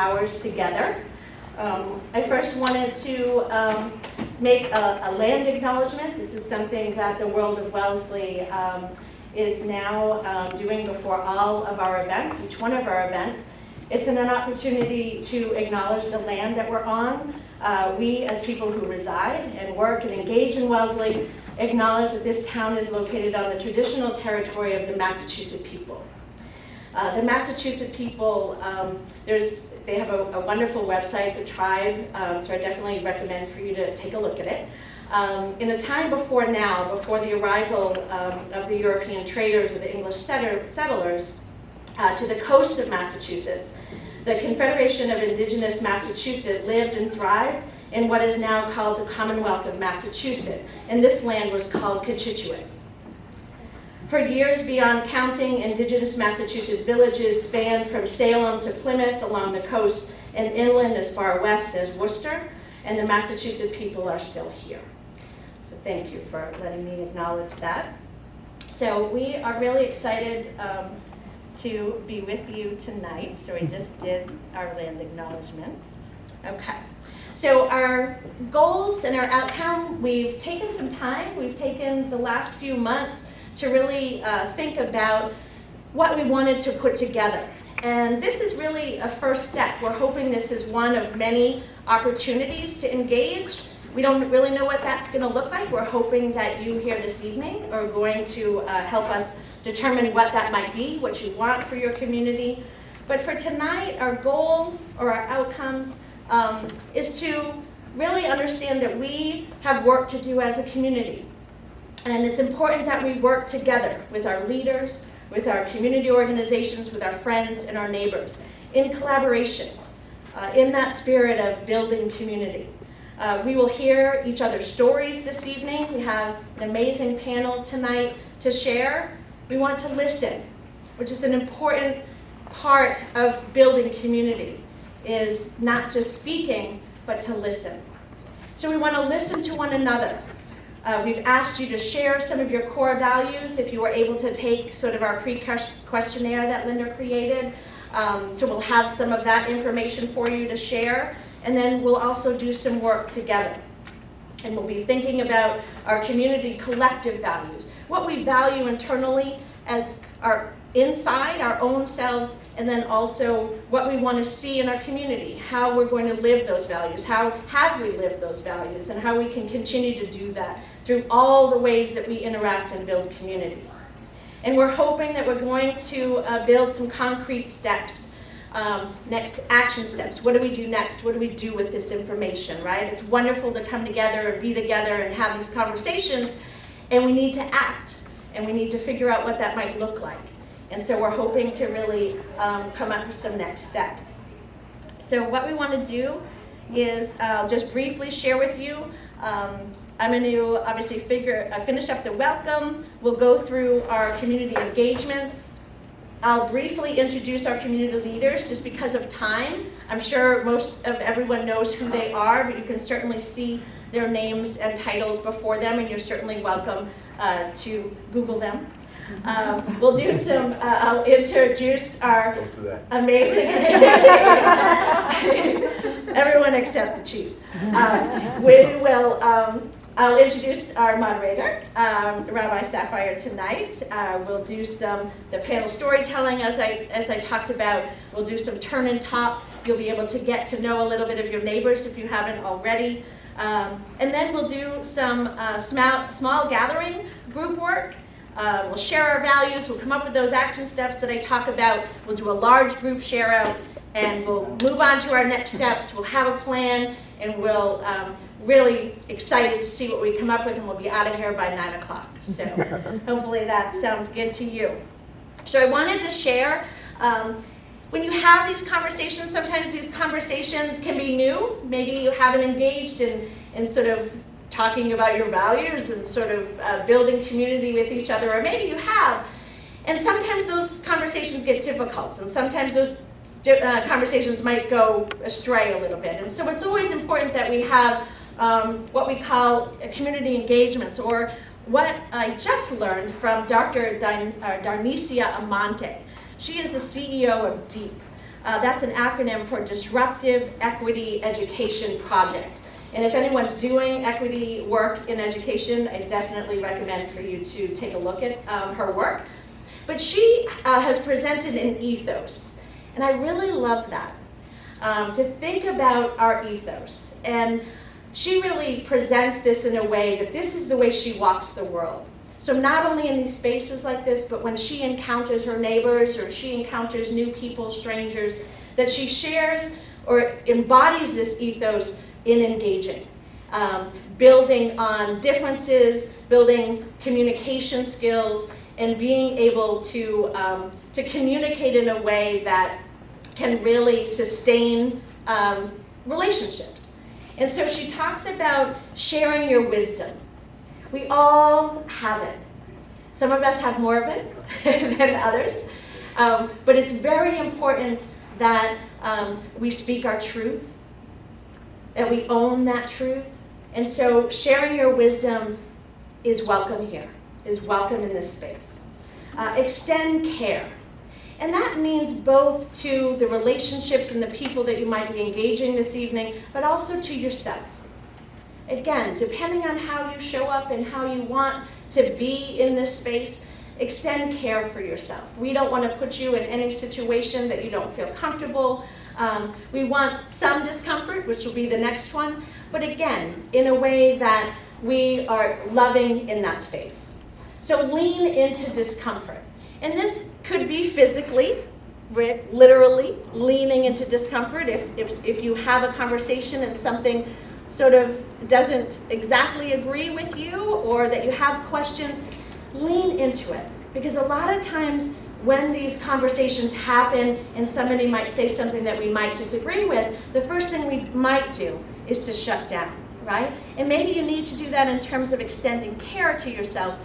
hours together. I first wanted to make a land acknowledgement. This is something that the World of Wellesley is now doing before all of our events, each one of our events. It's an opportunity to acknowledge the land that we're on. We, as people who reside and work and engage in Wellesley, acknowledge that this town is located on the traditional territory of the Massachusetts people. The Massachusetts people, they have a wonderful website, the Tribe, so I definitely recommend for you to take a look at it. In a time before now, before the arrival of the European traders or the English settlers to the coast of Massachusetts, the Confederation of Indigenous Massachusetts lived and thrived in what is now called the Commonwealth of Massachusetts, and this land was called Cochituate. For years beyond counting, Indigenous Massachusetts villages spanned from Salem to Plymouth along the coast and inland as far west as Worcester, and the Massachusetts people are still here. So thank you for letting me acknowledge that. So we are really excited to be with you tonight. So we just did our land acknowledgement. Okay. So our goals and our outcome, we've taken some time. We've taken the last few months to really think about what we wanted to put together. And this is really a first step. We're hoping this is one of many opportunities to engage. We don't really know what that's going to look like. We're hoping that you here this evening are going to help us determine what that might be, what you want for your community. But for tonight, our goal or our outcomes is to really understand that we have work to do as a community. And it's important that we work together with our leaders, with our community organizations, with our friends and our neighbors, in collaboration, in that spirit of building community. We will hear each other's stories this evening. We have an amazing panel tonight to share. We want to listen, which is an important part of building community, is not just speaking, but to listen. So we want to listen to one another. We've asked you to share some of your core values if you were able to take sort of our pre-questionnaire that Linda created. So we'll have some of that information for you to share. And then we'll also do some work together. And we'll be thinking about our community collective values, what we value internally as our inside, our own selves, and then also what we want to see in our community, how we're going to live those values, how have we lived those values, and how we can continue to do that through all the ways that we interact and build community. And we're hoping that we're going to build some concrete steps. Next action steps. What do we do next? What do we do with this information, right? It's wonderful to come together and be together and have these conversations, and we need to act, and we need to figure out what that might look like. And so we're hoping to really come up with some next steps. So what we want to do is just briefly share with you. I'm going to obviously finish up the welcome. We'll go through our community engagements. I'll briefly introduce our community leaders just because of time. I'm sure most of everyone knows who they are, but you can certainly see their names and titles before them, and you're certainly welcome to Google them. We'll do some, I'll introduce our amazing, everyone except the chief. I'll introduce our moderator, Rabbi Sapphire, tonight. We'll do the panel storytelling as I talked about. We'll do some turn and talk. You'll be able to get to know a little bit of your neighbors if you haven't already. And then we'll do some small gathering group work. We'll share our values. We'll come up with those action steps that I talk about. We'll do a large group share out, and we'll move on to our next steps. We'll have a plan, and we'll really excited to see what we come up with, and we'll be out of here by 9 o'clock. So hopefully that sounds good to you. So I wanted to share, when you have these conversations, sometimes these conversations can be new. Maybe you haven't engaged in sort of talking about your values and sort of building community with each other, or maybe you have. And sometimes those conversations get difficult, and sometimes those conversations might go astray a little bit. And so it's always important that we have what we call community engagements, or what I just learned from Dr. Darnicia Amante. She is the CEO of DEEP. That's an acronym for Disruptive Equity Education Project. And if anyone's doing equity work in education, I definitely recommend for you to take a look at her work. But she has presented an ethos, and I really love that, to think about our ethos. And she really presents this in a way that this is the way she walks the world. So not only in these spaces like this, but when she encounters her neighbors or she encounters new people, strangers, that she shares or embodies this ethos in engaging, building on differences, building communication skills, and being able to communicate in a way that can really sustain relationships. And so she talks about sharing your wisdom. We all have it. Some of us have more of it than others, but it's very important that we speak our truth, that we own that truth. And so sharing your wisdom is welcome here, is welcome in this space. Extend care. And that means both to the relationships and the people that you might be engaging this evening, but also to yourself. Again, depending on how you show up and how you want to be in this space, extend care for yourself. We don't want to put you in any situation that you don't feel comfortable. We want some discomfort, which will be the next one, but again, in a way that we are loving in that space. So lean into discomfort. And this could be physically, literally leaning into discomfort. If you have a conversation and something sort of doesn't exactly agree with you, or that you have questions, lean into it. Because a lot of times when these conversations happen and somebody might say something that we might disagree with, the first thing we might do is to shut down, right? And maybe you need to do that in terms of extending care to yourself.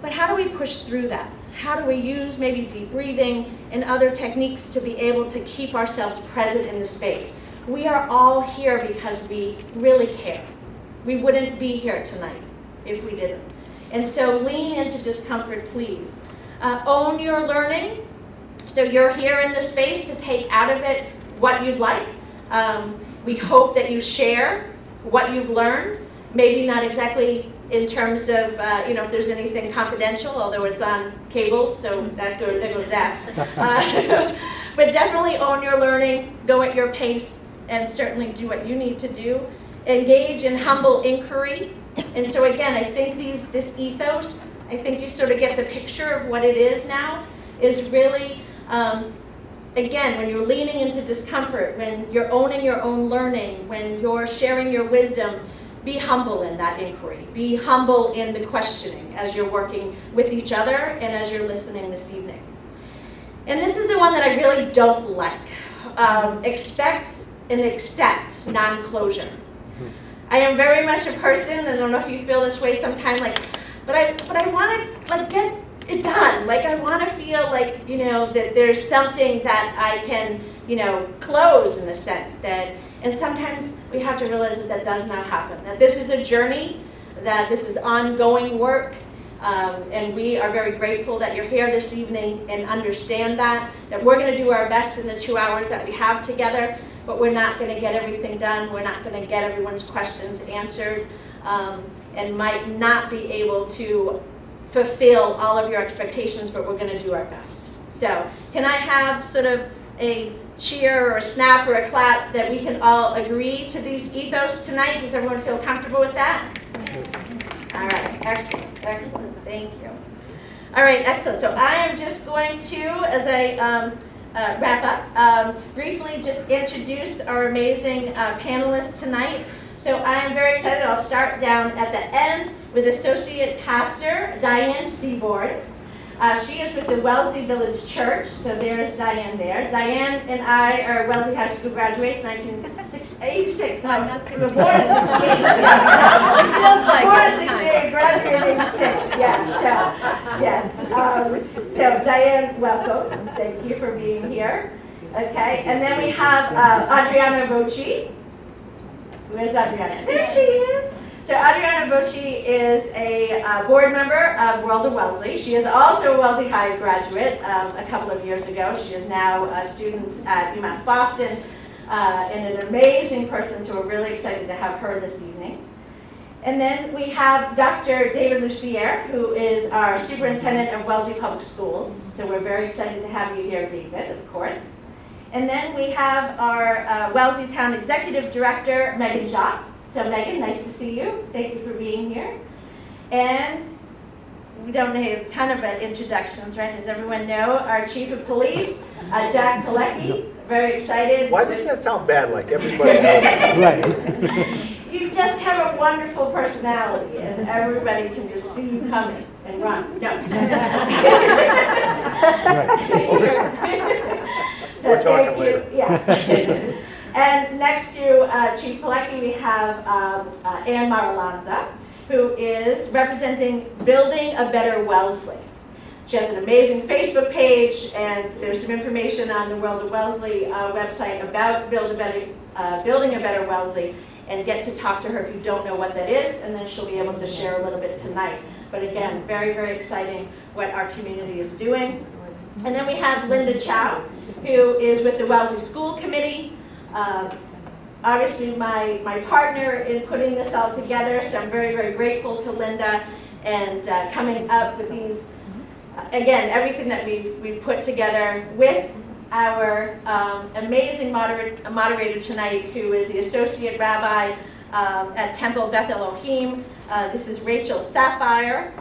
But how do we push through that? How do we use maybe deep breathing and other techniques to be able to keep ourselves present in the space? We are all here because we really care. We wouldn't be here tonight if we didn't. And so lean into discomfort, please. Own your learning. So you're here in the space to take out of it what you'd like. We hope that you share what you've learned. Maybe not exactly in terms of, if there's anything confidential, although it's on cable, so there goes that. But definitely own your learning, go at your pace, and certainly do what you need to do. Engage in humble inquiry. And so again, I think this ethos, I think you sort of get the picture of what it is now, is really, again, when you're leaning into discomfort, when you're owning your own learning, when you're sharing your wisdom, be humble in that inquiry. Be humble in the questioning as you're working with each other and as you're listening this evening. And this is the one that I really don't like. Expect and accept non-closure. I am very much a person, I don't know if you feel this way sometimes, but I want to get it done. I want to feel that there's something that I can, close in a sense. And sometimes we have to realize that does not happen. That this is a journey, that this is ongoing work, and we are very grateful that you're here this evening and understand that we're going to do our best in the 2 hours that we have together, but we're not going to get everything done. We're not going to get everyone's questions answered, and might not be able to fulfill all of your expectations, but we're going to do our best. So can I have sort of a cheer or a snap or a clap that we can all agree to these ethos tonight? Does everyone feel comfortable with that? All right, excellent, thank you. All right, excellent. So I am just going to, as I wrap up, briefly just introduce our amazing panelists tonight. So I am very excited. I'll start down at the end with Associate Pastor Diane Seaborn. She is with the Wellesley Village Church, so there's Diane there. Diane and I are Wellesley High School graduates, 1986. No, not 68. Born in 68. It feels like born in 68, graduated in 86. Yes. So Diane, welcome. Thank you for being here. Okay, and then we have Adriana Voci. Where's Adriana? There she is. So Adriana Voci is a board member of World of Wellesley. She is also a Wellesley High graduate a couple of years ago. She is now a student at UMass Boston and an amazing person, so we're really excited to have her this evening. And then we have Dr. David Lucier, who is our superintendent of Wellesley Public Schools. So we're very excited to have you here, David, of course. And then we have our Wellesley Town Executive Director, Megan Jacques. So Megan, nice to see you. Thank you for being here. And we don't need a ton of introductions, right? Does everyone know our Chief of Police, Jack Pilecki? Very excited. Why does that sound bad, like everybody knows? Right. You just have a wonderful personality, and everybody can just see you coming and run. No. So We're talking thank later. you. Yeah. And next to Chief Pilecki, we have Ann Maralanza, who is representing Building a Better Wellesley. She has an amazing Facebook page, and there's some information on the World of Wellesley website about Building a Better Wellesley, and get to talk to her if you don't know what that is, and then she'll be able to share a little bit tonight. But again, very, very exciting what our community is doing. And then we have Linda Chow, who is with the Wellesley School Committee. Obviously my partner in putting this all together, so I'm very, very grateful to Linda and coming up with these, again, everything that we've put together with our amazing moderator tonight, who is the Associate Rabbi at Temple Beth Elohim. This is Rachel Sapphire.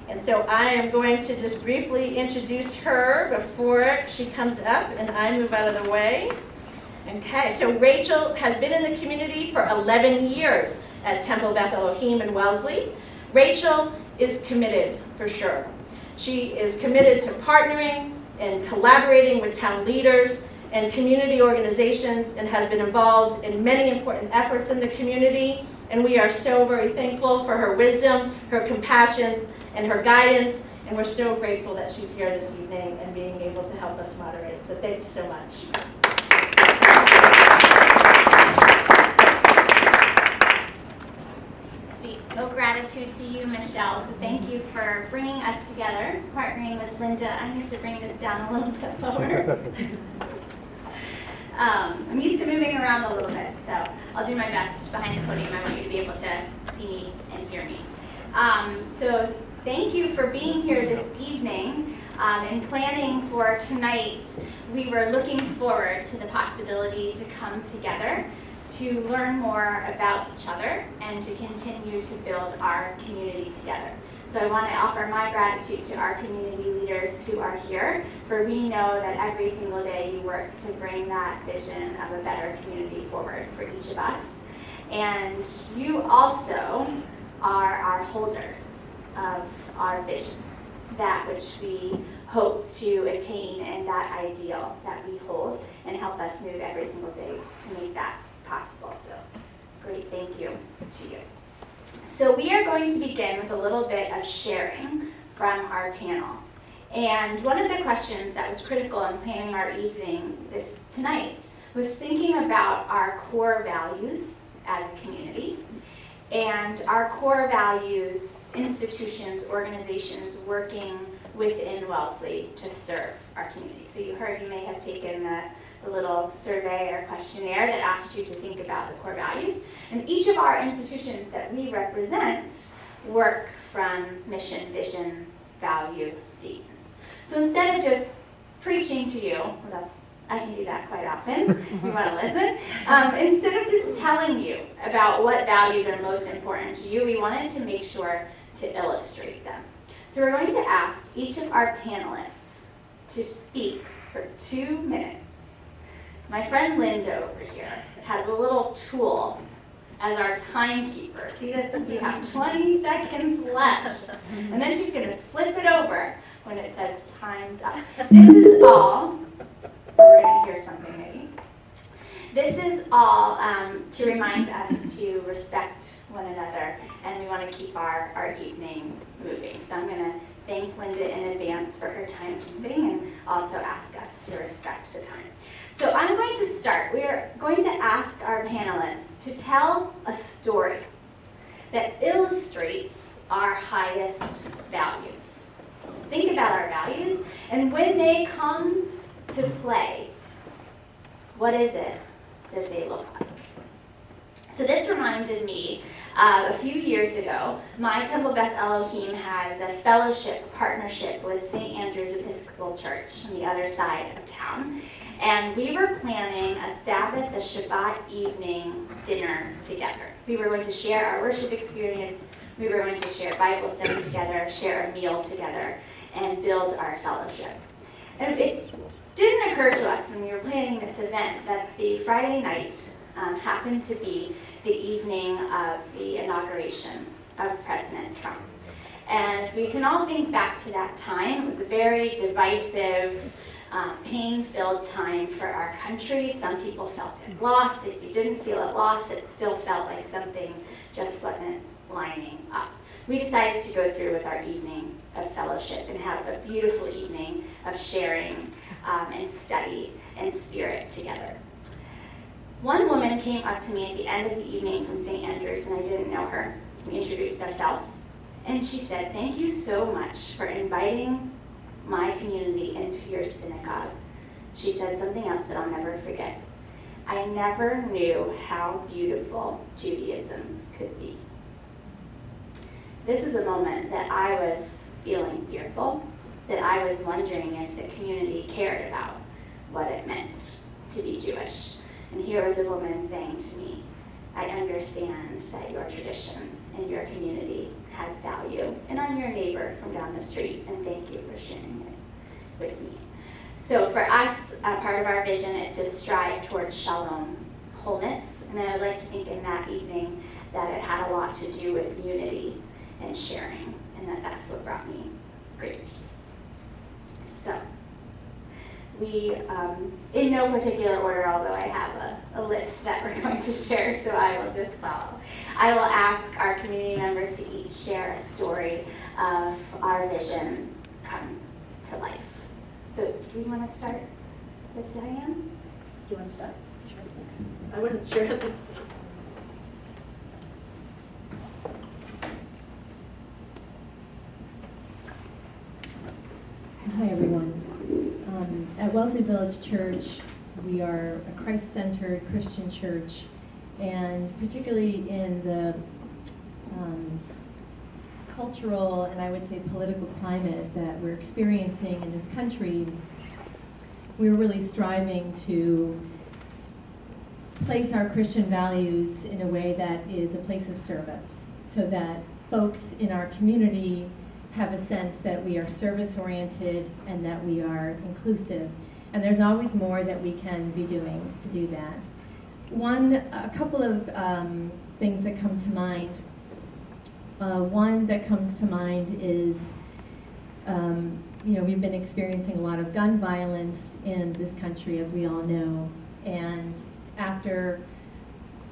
And so I am going to just briefly introduce her before she comes up and I move out of the way. Okay, so Rachel has been in the community for 11 years at Temple Beth Elohim in Wellesley. Rachel is committed, for sure. She is committed to partnering and collaborating with town leaders and community organizations, and has been involved in many important efforts in the community. And we are so very thankful for her wisdom, her compassion, and her guidance. And we're so grateful that she's here this evening and being able to help us moderate. So thank you so much. Well, gratitude to you, Michelle. So thank you for bringing us together, partnering with Linda. I need to bring this down a little bit lower. I'm used to moving around a little bit, so I'll do my best behind the podium. I want you to be able to see me and hear me. So thank you for being here this evening. In planning for tonight, we were looking forward to the possibility to come together to learn more about each other and to continue to build our community together. So I want to offer my gratitude to our community leaders who are here, for we know that every single day you work to bring that vision of a better community forward for each of us. And you also are our holders of our vision, that which we hope to attain and that ideal that we hold, and help us move every single day to make that possible. So great thank you to you. So we are going to begin with a little bit of sharing from our panel. And one of the questions that was critical in planning our evening tonight was thinking about our core values as a community, and our core values, institutions, organizations working within Wellesley to serve our community. So you may have taken the little survey or questionnaire that asked you to think about the core values. And each of our institutions that we represent work from mission, vision, value statements. So instead of just preaching to you, although I can do that quite often if you want to listen, instead of just telling you about what values are most important to you, we wanted to make sure to illustrate them. So we're going to ask each of our panelists to speak for 2 minutes. My friend Linda over here has a little tool as our timekeeper. See this? You have 20 seconds left. And then she's going to flip it over when it says time's up. This is all, we're going to hear something maybe. This is all to remind us to respect one another, and we want to keep our evening moving. So I'm going to thank Linda in advance for her timekeeping and also ask us to respect the time. So I'm going to start. We are going to ask our panelists to tell a story that illustrates our highest values. Think about our values, and when they come to play, what is it that they look like? So this reminded me, a few years ago, my Temple Beth Elohim has a fellowship partnership with St. Andrew's Episcopal Church on the other side of town. And we were planning a Sabbath, a Shabbat evening dinner together. We were going to share our worship experience, we were going to share Bible study together, share a meal together, and build our fellowship. And it didn't occur to us when we were planning this event that the Friday night happened to be the evening of the inauguration of President Trump. And we can all think back to that time. It was a very divisive, pain-filled time for our country. Some people felt it lost. If you didn't feel it lost, it still felt like something just wasn't lining up. We decided to go through with our evening of fellowship and have a beautiful evening of sharing and study and spirit together. One woman came up to me at the end of the evening from St. Andrew's, and I didn't know her. We introduced ourselves, and she said, "Thank you so much for inviting my community into your synagogue." She said something else that I'll never forget. "I never knew how beautiful Judaism could be." This is a moment that I was feeling fearful, that I was wondering if the community cared about what it meant to be Jewish. And here was a woman saying to me, "I understand that your tradition and your community has value, and I'm your neighbor from down the street, and thank you for sharing it with me." So for us, part of our vision is to strive towards shalom, wholeness, and I would like to think in that evening that it had a lot to do with unity and sharing, and that's what brought me great peace. So we, in no particular order, although I have a list that we're going to share, so I will just follow. I will ask our community members to each share a story of our vision come to life. So do we want to start with Diane? Do you want to start? Sure. I wasn't sure. Hi, everyone. At Wellesley Village Church, we are a Christ-centered Christian church, and particularly in the cultural and I would say political climate that we're experiencing in this country, we're really striving to place our Christian values in a way that is a place of service, so that folks in our community have a sense that we are service-oriented and that we are inclusive. And there's always more that we can be doing to do that. A couple of things that come to mind. One that comes to mind is, we've been experiencing a lot of gun violence in this country, as we all know. And after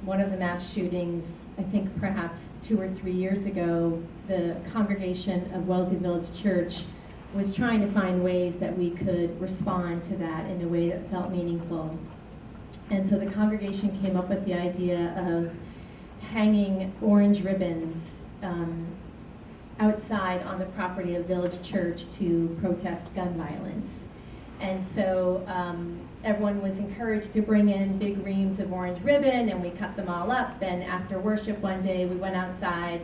one of the mass shootings, I think perhaps 2 or 3 years ago, the congregation of Wellesley Village Church was trying to find ways that we could respond to that in a way that felt meaningful. And so the congregation came up with the idea of hanging orange ribbons outside on the property of Village Church to protest gun violence. And so everyone was encouraged to bring in big reams of orange ribbon, and we cut them all up. And after worship one day, we went outside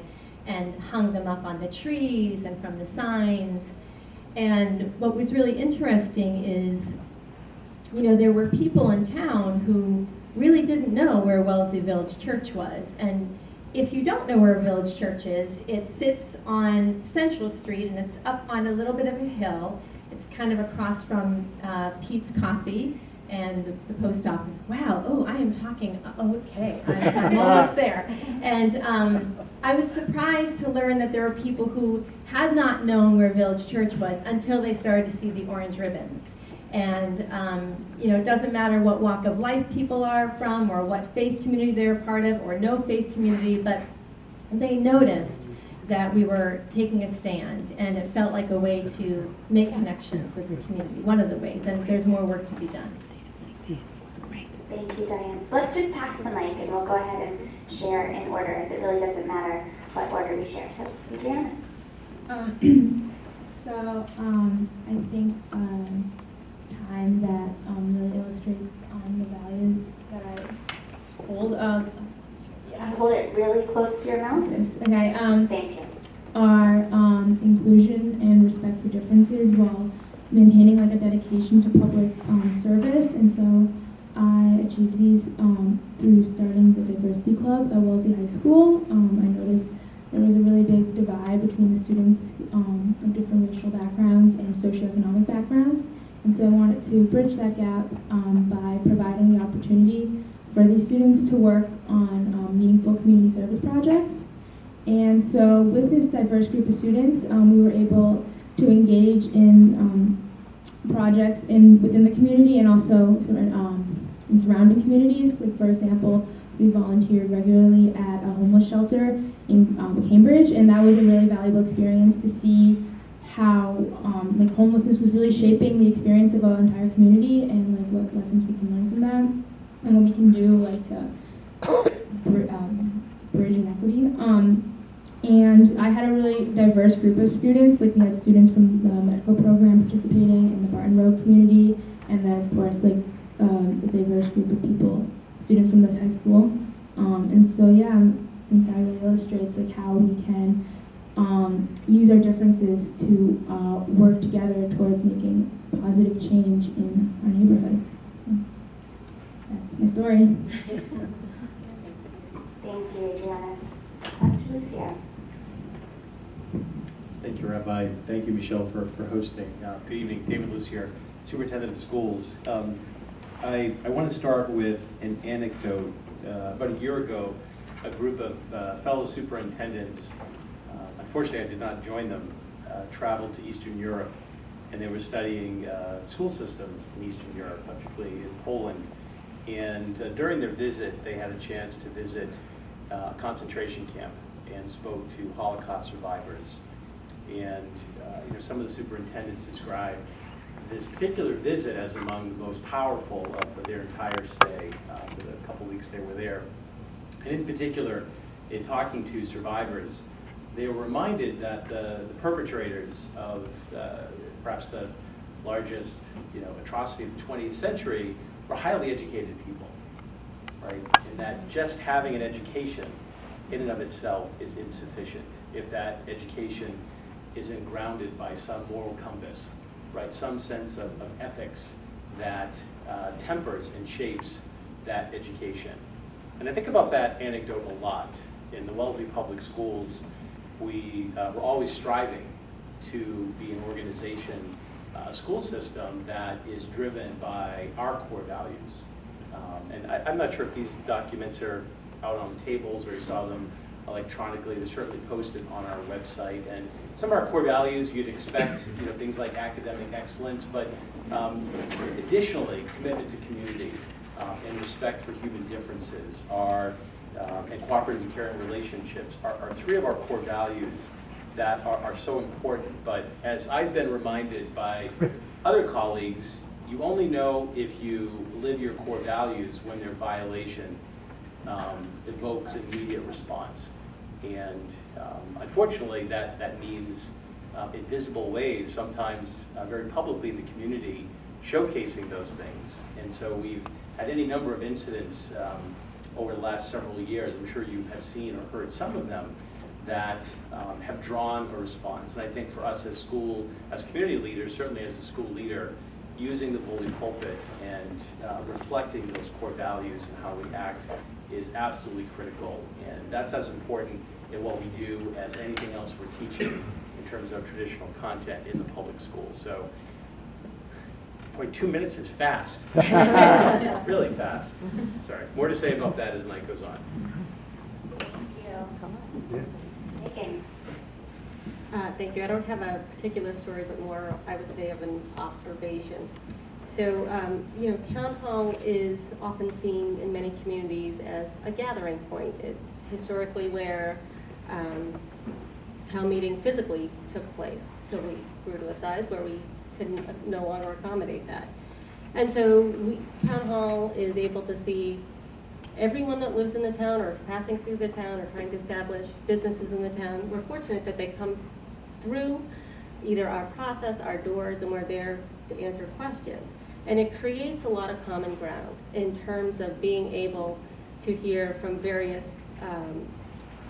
and hung them up on the trees and from the signs. And what was really interesting is, there were people in town who really didn't know where Wellesley Village Church was. And if you don't know where Village Church is, it sits on Central Street, and it's up on a little bit of a hill. It's kind of across from Pete's Coffee and the post office. Wow, I am talking, okay, I'm almost there. And I was surprised to learn that there were people who had not known where Village Church was until they started to see the orange ribbons. And it doesn't matter what walk of life people are from or what faith community they're a part of or no faith community, but they noticed that we were taking a stand, and it felt like a way to make connections with the community, one of the ways, and there's more work to be done. Thank you, Diane. So let's just pass the mic, and we'll go ahead and share in order, as it really doesn't matter what order we share. So, Adriana. I think time that really illustrates the values that I hold of. Hold it really close to your mouth. Yes. Okay. Thank you. Are inclusion and respect for differences while maintaining like a dedication to public service. And so I achieved these through starting the diversity club at Wellesley High School. I noticed there was a really big divide between the students of different racial backgrounds and socioeconomic backgrounds. And so I wanted to bridge that gap by providing the opportunity for these students to work on meaningful community service projects. And so with this diverse group of students, we were able to engage in projects within the community and also in surrounding communities. Like for example, we volunteered regularly at a homeless shelter in Cambridge, and that was a really valuable experience to see how like homelessness was really shaping the experience of our entire community and like what lessons we can learn from that and what we can do like to bridge inequity. And I had a really diverse group of students. Like we had students from the medical program participating in the Barton Road community, and then of course like a diverse group of people, students from the high school. And so yeah, I think that really illustrates like how we can use our differences to work together towards making positive change in our neighborhoods. So that's my story. Thank you, Adriana. Dr. Lucia. Thank you, Rabbi. Thank you, Michelle, for hosting. Good evening. David Luce here, Superintendent of Schools. I want to start with an anecdote. About a year ago, a group of fellow superintendents, unfortunately I did not join them, traveled to Eastern Europe, and they were studying school systems in Eastern Europe, particularly in Poland. And during their visit, they had a chance to visit a concentration camp and spoke to Holocaust survivors. And some of the superintendents described this particular visit as among the most powerful of their entire stay for the couple weeks they were there. And in particular, in talking to survivors, they were reminded that the perpetrators of perhaps the largest atrocity of the 20th century were highly educated people, right? And that just having an education in and of itself is insufficient if that education isn't grounded by some moral compass, right? Some sense of ethics that tempers and shapes that education. And I think about that anecdote a lot. In the Wellesley Public Schools, we were always striving to be an organization, a school system that is driven by our core values. And I'm not sure if these documents are out on tables or you saw them electronically. They're certainly posted on our website. And some of our core values you'd expect, things like academic excellence, but additionally, commitment to community and respect for human differences and cooperative and caring relationships are three of our core values that are so important. But as I've been reminded by other colleagues, you only know if you live your core values when their violation evokes an immediate response. And unfortunately, that means in visible ways, sometimes very publicly in the community, showcasing those things. And so we've had any number of incidents over the last several years, I'm sure you have seen or heard some of them, that have drawn a response. And I think for us as community leaders, certainly as a school leader, using the bully pulpit and reflecting those core values and how we act is absolutely critical. And that's as important in what we do as anything else we're teaching in terms of traditional content in the public school. So, boy, 2 minutes is fast. Really fast. Sorry. More to say about that as the night goes on. Thank you. Megan. Thank you. I don't have a particular story, but more, I would say, of an observation. So, town hall is often seen in many communities as a gathering point. It's historically where town meeting physically took place till we grew to a size where we couldn't no longer accommodate that. And so town hall is able to see everyone that lives in the town or is passing through the town or trying to establish businesses in the town, we're fortunate that they come through either our process, our doors, and we're there to answer questions. And it creates a lot of common ground in terms of being able to hear from various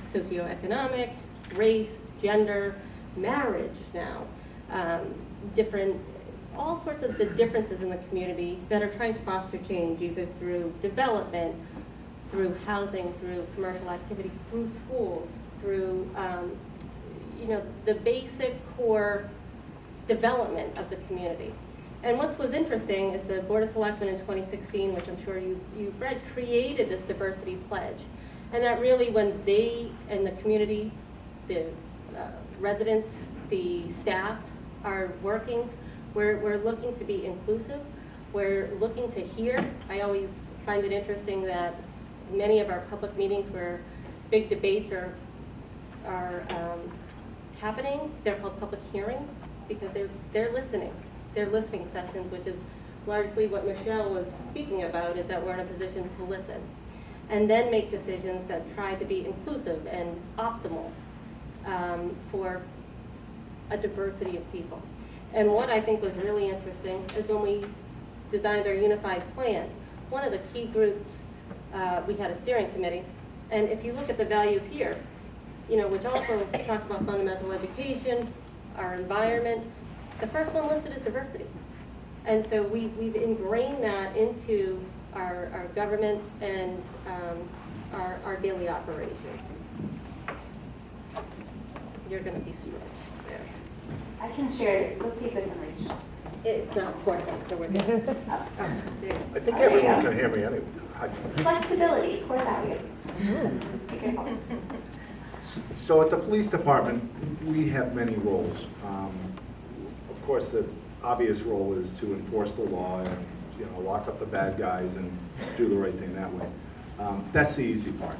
socioeconomic, race, gender, marriage now, different, all sorts of the differences in the community that are trying to foster change, either through development, through housing, through commercial activity, through schools, through the basic core development of the community. And what was interesting is the Board of Selectmen in 2016, which I'm sure you've read, created this diversity pledge. And that really, when they and the community, the residents, the staff are working, we're looking to be inclusive. We're looking to hear. I always find it interesting that many of our public meetings where big debates are happening, they're called public hearings because they're listening. They're listening sessions, which is largely what Michelle was speaking about, is that we're in a position to listen and then make decisions that try to be inclusive and optimal for a diversity of people. And what I think was really interesting is when we designed our unified plan, one of the key groups, we had a steering committee, and if you look at the values here, which also talk about fundamental education, our environment, the first one listed is diversity. And so we've ingrained that into our government and our daily operations. You're going to be stretched there. I can share this. Let's see if this one reaches. It's portable, so we're good. I think everyone can hear me anyway. Hi. Flexibility, core value. Be careful. So at the police department, we have many roles. Of course, the obvious role is to enforce the law and lock up the bad guys and do the right thing that way. That's the easy part.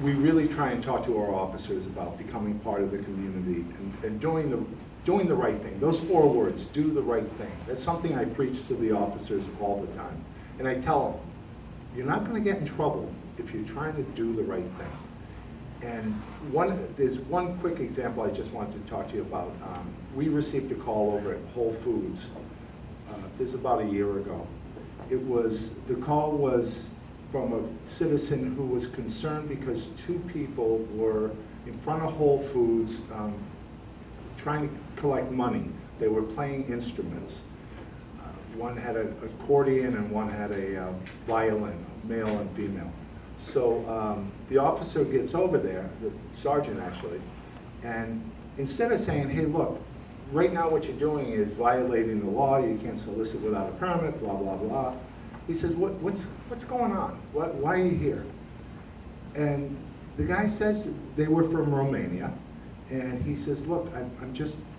We really try and talk to our officers about becoming part of the community and doing the right thing. Those 4 words, do the right thing. That's something I preach to the officers all the time. And I tell them, you're not going to get in trouble if you're trying to do the right thing. And there's one quick example I just wanted to talk to you about. We received a call over at Whole Foods. This is about a year ago. The call was from a citizen who was concerned because 2 people were in front of Whole Foods trying to collect money. They were playing instruments. One had an accordion and one had a violin, male and female. So the officer gets over there, the sergeant actually, and instead of saying, hey, look, right now what you're doing is violating the law, you can't solicit without a permit, blah, blah, blah. He says, what's going on? Why are you here? And the guy says they were from Romania, and he says, look,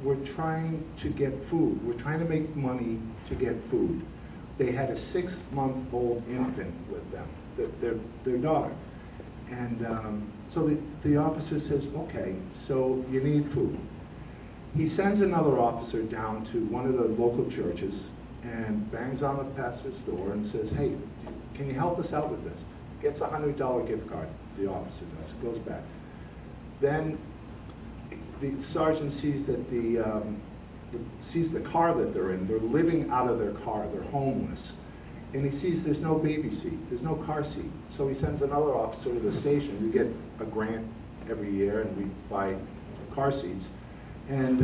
we're trying to get food. We're trying to make money to get food. They had a 6-month-old infant with them, their daughter. And so the officer says, okay, so you need food. He sends another officer down to one of the local churches and bangs on the pastor's door and says, hey, can you help us out with this? Gets a $100 gift card, the officer does, goes back. Then the sergeant sees that sees the car that they're in. They're living out of their car, they're homeless. And he sees there's no baby seat, there's no car seat. So he sends another officer to the station. We get a grant every year and we buy car seats. And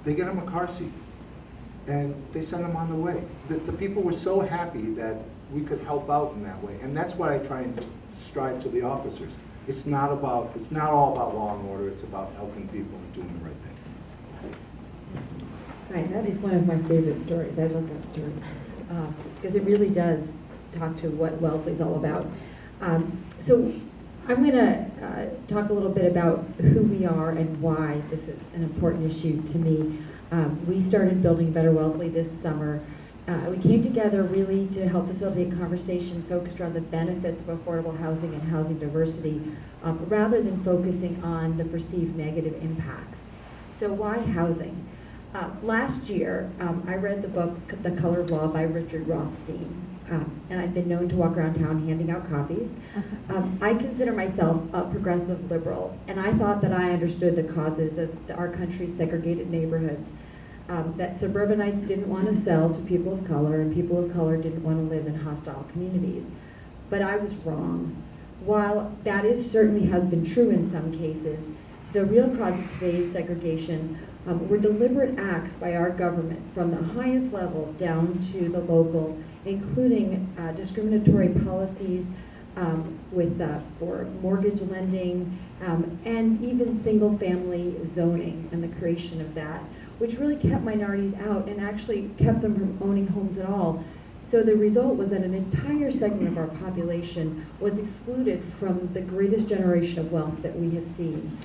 they get him a car seat. And they send him on the way. The people were so happy that we could help out in that way. And that's what I try and strive to the officers. It's not all about law and order, it's about helping people and doing the right thing. Right, that is one of my favorite stories. I love that story. Because it really does talk to what Wellesley's all about. So I'm going to talk a little bit about who we are and why this is an important issue to me. We started building Better Wellesley this summer. We came together really to help facilitate conversation focused around the benefits of affordable housing and housing diversity, rather than focusing on the perceived negative impacts. So why housing? Last year, I read the book The Color of Law by Richard Rothstein, and I've been known to walk around town handing out copies. I consider myself a progressive liberal, and I thought that I understood the causes of our country's segregated neighborhoods, that suburbanites didn't want to sell to people of color, and people of color didn't want to live in hostile communities. But I was wrong. While that certainly has been true in some cases, the real cause of today's segregation were deliberate acts by our government from the highest level down to the local, including discriminatory policies for mortgage lending and even single-family zoning and the creation of that, which really kept minorities out and actually kept them from owning homes at all. So the result was that an entire segment of our population was excluded from the greatest generation of wealth that we have seen.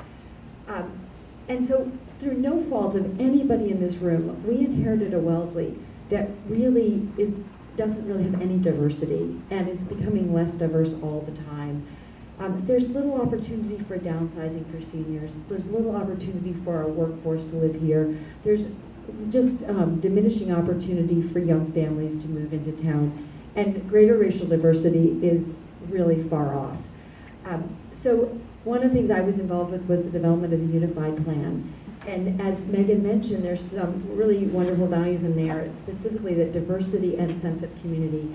And so through no fault of anybody in this room, we inherited a Wellesley that really doesn't really have any diversity and is becoming less diverse all the time. There's little opportunity for downsizing for seniors. There's little opportunity for our workforce to live here. There's just diminishing opportunity for young families to move into town. And greater racial diversity is really far off. So one of the things I was involved with was the development of the Unified Plan. And as Megan mentioned, there's some really wonderful values in there, specifically that diversity and sense of community.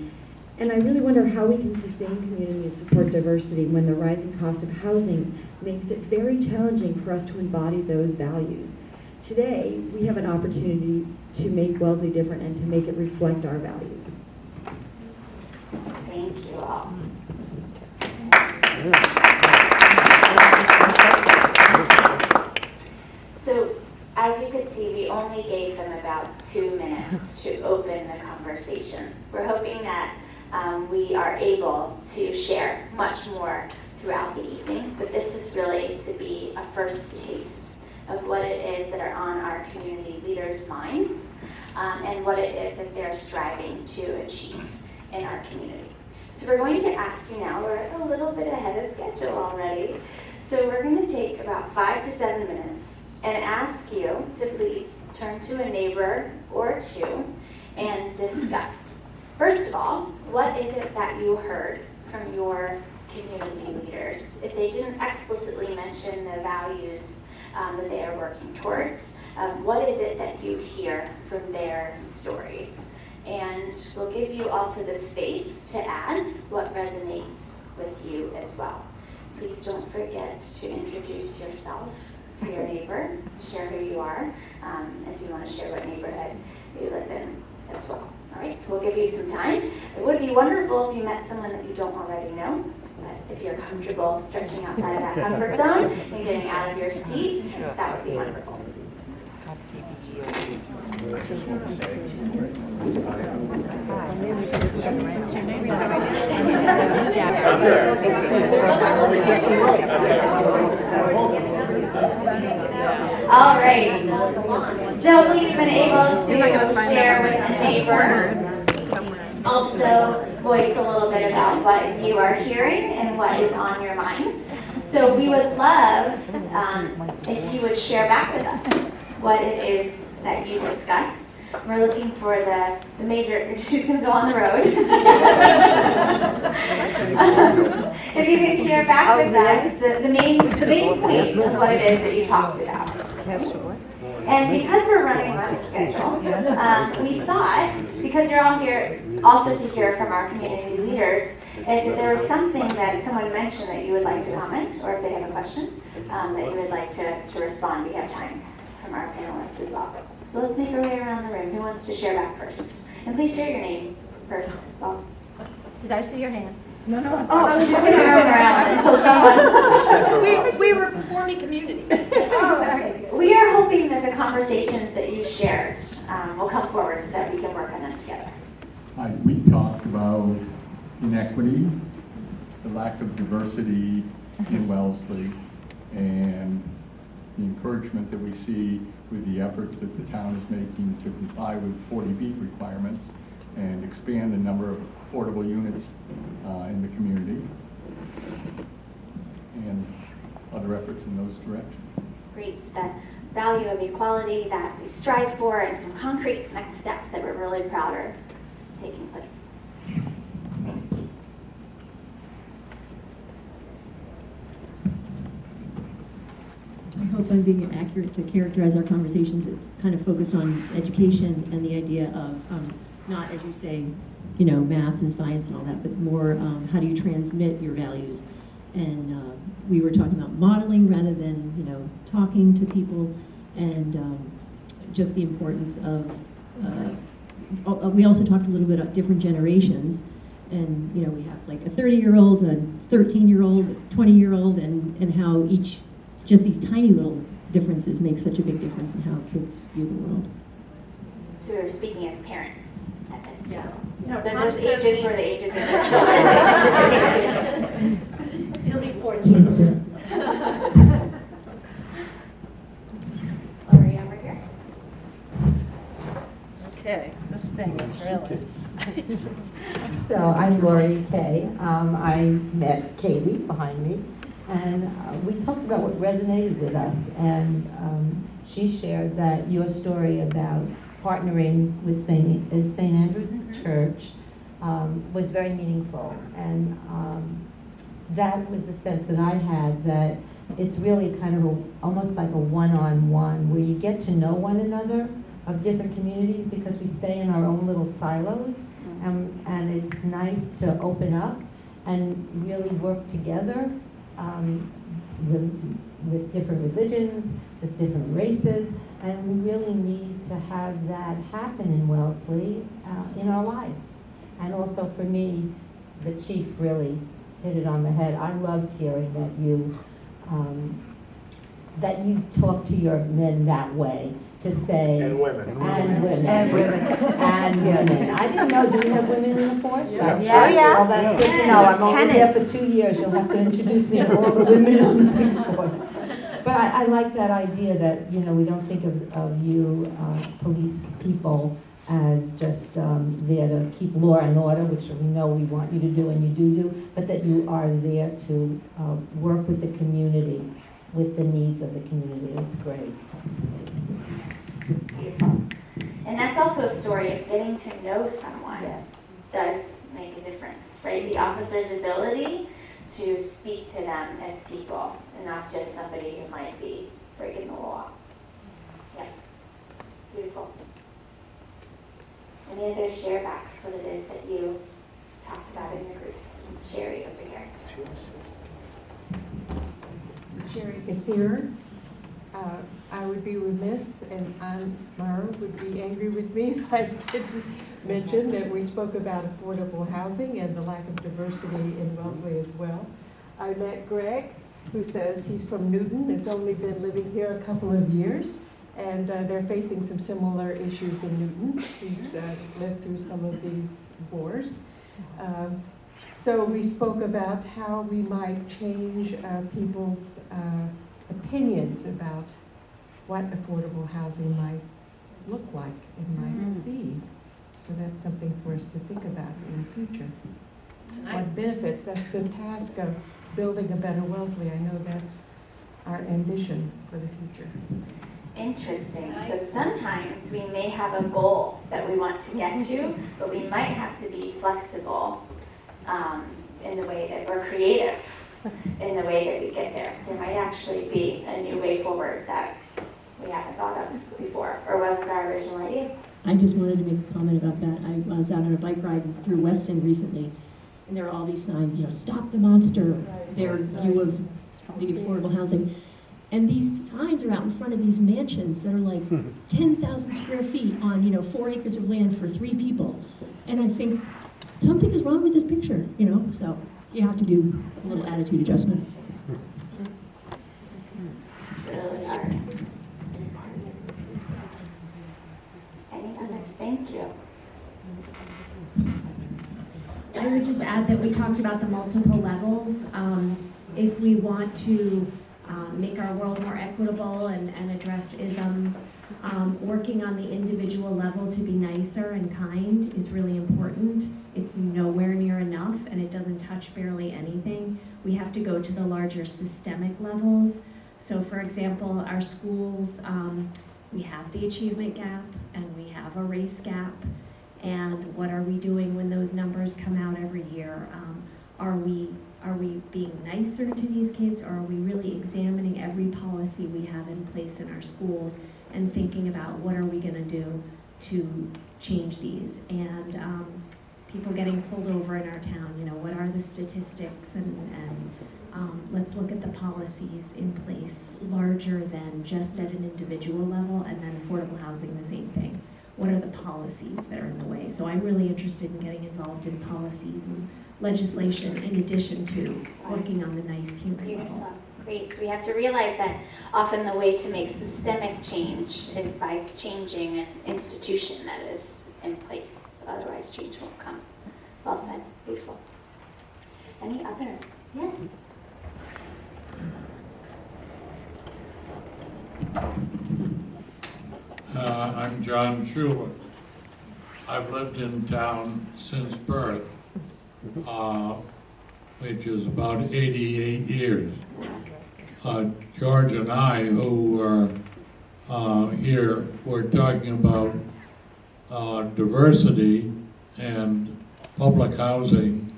And I really wonder how we can sustain community and support diversity when the rising cost of housing makes it very challenging for us to embody those values. Today, we have an opportunity to make Wellesley different and to make it reflect our values. Thank you all. So, as you could see, we only gave them about 2 minutes to open the conversation. We're hoping that we are able to share much more throughout the evening, but this is really to be a first taste of what it is that are on our community leaders' minds and what it is that they're striving to achieve in our community. So we're going to ask you now, we're a little bit ahead of schedule already, so we're going to take about 5 to 7 minutes and ask you to please turn to a neighbor or two and discuss. First of all, what is it that you heard from your community leaders? If they didn't explicitly mention the values that they are working towards, what is it that you hear from their stories? And we'll give you also the space to add what resonates with you as well. Please don't forget to introduce yourself to your neighbor, share who you are, if you want to share what neighborhood you live in as well. All right, so we'll give you some time. It would be wonderful if you met someone that you don't already know, but if you're comfortable stretching outside of that comfort zone and getting out of your seat, that would be wonderful. All right. So hopefully you've been able to share with a neighbor. Also voice a little bit about what you are hearing and what is on your mind. So we would love if you would share back with us what it is that you discussed. We're looking for the major, she's going to go on the road. If you can share back with us the main point of what it is that you talked about. And because we're running on schedule, we thought, because you're all here also to hear from our community leaders, if there was something that someone mentioned that you would like to comment, or if they have a question that you would like to respond, we have time from our panelists as well. So let's make our way around the room. Who wants to share back first? And please share your name first as well. Did I see your hand? No. Oh, I was just going to roam around until someone. We were forming community. We are hoping that the conversations that you shared will come forward so that we can work on them together. We talked about inequity, the lack of diversity in Wellesley, and the encouragement that we see with the efforts that the town is making to comply with 40B requirements and expand the number of affordable units in the community, and other efforts in those directions. Great. That value of equality that we strive for, and some concrete next steps that we're really proud are taking place. Thanks. I hope I'm being accurate to characterize our conversations that kind of focus on education and the idea of not, as you say, you know, math and science and all that, but more how do you transmit your values? And we were talking about modeling rather than, you know, talking to people, and just the importance of, we also talked a little bit about different generations, and, you know, we have like a 30-year-old, a 13-year-old, a 20-year-old, and how each, just these tiny little differences make such a big difference in how kids view the world. So we're speaking as parents at this. Yeah. No, No, those Tom's ages 13. were the ages of their children. He'll be 14 soon. Lori, over here. Okay, this thing is really. So I'm Lori Kay. I met Kaylee behind me, and we talked about what resonated with us. And she shared that your story about partnering with St. Andrew's Church was very meaningful, and that was the sense that I had, that it's really kind of almost like a one-on-one, where you get to know one another of different communities, because we stay in our own little silos, and it's nice to open up and really work together with different religions, with different races, and we really need to have that happen in Wellesley in our lives. And also for me, the chief really hit it on the head. I loved hearing that you talk to your men that way, to say. And women. And women. And women. And women. I didn't know, do we have women in the force? Yeah. Yes. Well, that's good to know. I'm only here for Lieutenants. 2 years. You'll have to introduce me to all the women on the police force. But I like that idea that, you know, we don't think of you police people as just there to keep law and order, which we know we want you to do and you do, but that you are there to work with the community, with the needs of the community. It's great. Beautiful. And that's also a story of getting to know someone. Yes. Does make a difference, right? The officer's ability to speak to them as people and not just somebody who might be breaking the law. Yeah. Beautiful. Any other share backs, what it is that you talked about in your groups? Sherry over here. Sherry Kassir. I would be remiss, and Ann Mara would be angry with me if I didn't mention that we spoke about affordable housing and the lack of diversity in Wellesley as well. I met Greg, who says he's from Newton, has only been living here a couple of years, and they're facing some similar issues in Newton. He's lived through some of these wars. So we spoke about how we might change people's opinions about what affordable housing might look like and might be. So that's something for us to think about in the future. What benefits, that's the task of building a better Wellesley. I know that's our ambition for the future. Interesting. So sometimes we may have a goal that we want to get to, but we might have to be flexible in the way that we're creative in the way that we get there. There might actually be a new way forward that we haven't thought of before, or wasn't our original idea. I just wanted to make a comment about that. I was out on a bike ride through West End recently, and there are all these signs, you know, stop the monster, their view of the affordable housing. And these signs are out in front of these mansions that are like 10,000 square feet on, you know, 4 acres of land for 3 people. And I think something is wrong with this picture, you know, so you have to do a little attitude adjustment. It's really hard. Any others? Thank you. I would just add that we talked about the multiple levels. If we want to make our world more equitable and address isms, working on the individual level to be nicer and kind is really important. It's nowhere near enough, and it doesn't touch barely anything. We have to go to the larger systemic levels. So for example, our schools, we have the achievement gap and we have a race gap. And what are we doing when those numbers come out every year? Are we being nicer to these kids, or are we really examining every policy we have in place in our schools and thinking about what are we going to do to change these? And people getting pulled over in our town, you know, what are the statistics, and let's look at the policies in place larger than just at an individual level, and then affordable housing, the same thing. What are the policies that are in the way? So I'm really interested in getting involved in policies and legislation in addition to working on the nice human level. Beautiful. Great. So we have to realize that often the way to make systemic change is by changing an institution that is in place. Otherwise, change won't come. Well said. Beautiful. Any others? Yes. I'm John Schuler. I've lived in town since birth, which is about 88 years. George and I, who were here, were talking about diversity and public housing.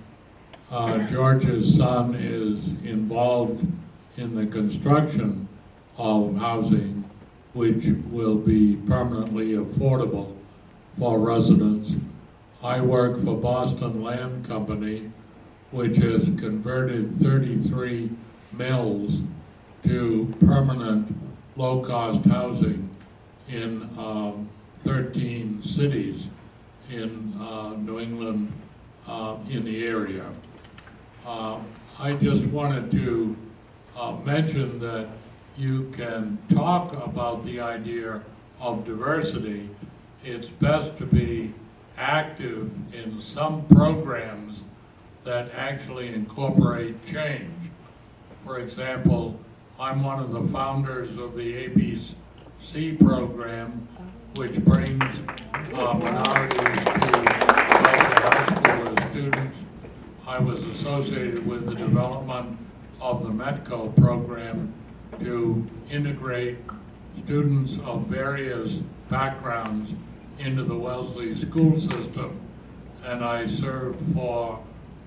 George's son is involved in the construction of housing, which will be permanently affordable for residents. I work for Boston Land Company, which has converted 33 mills to permanent low-cost housing in 13 cities in New England, in the area. I just wanted to mention that you can talk about the idea of diversity. It's best to be active in some programs that actually incorporate change. For example, I'm one of the founders of the ABC program, which brings minorities to Wellesley High School as students. I was associated with the development of the METCO program to integrate students of various backgrounds into the Wellesley school system, and I served for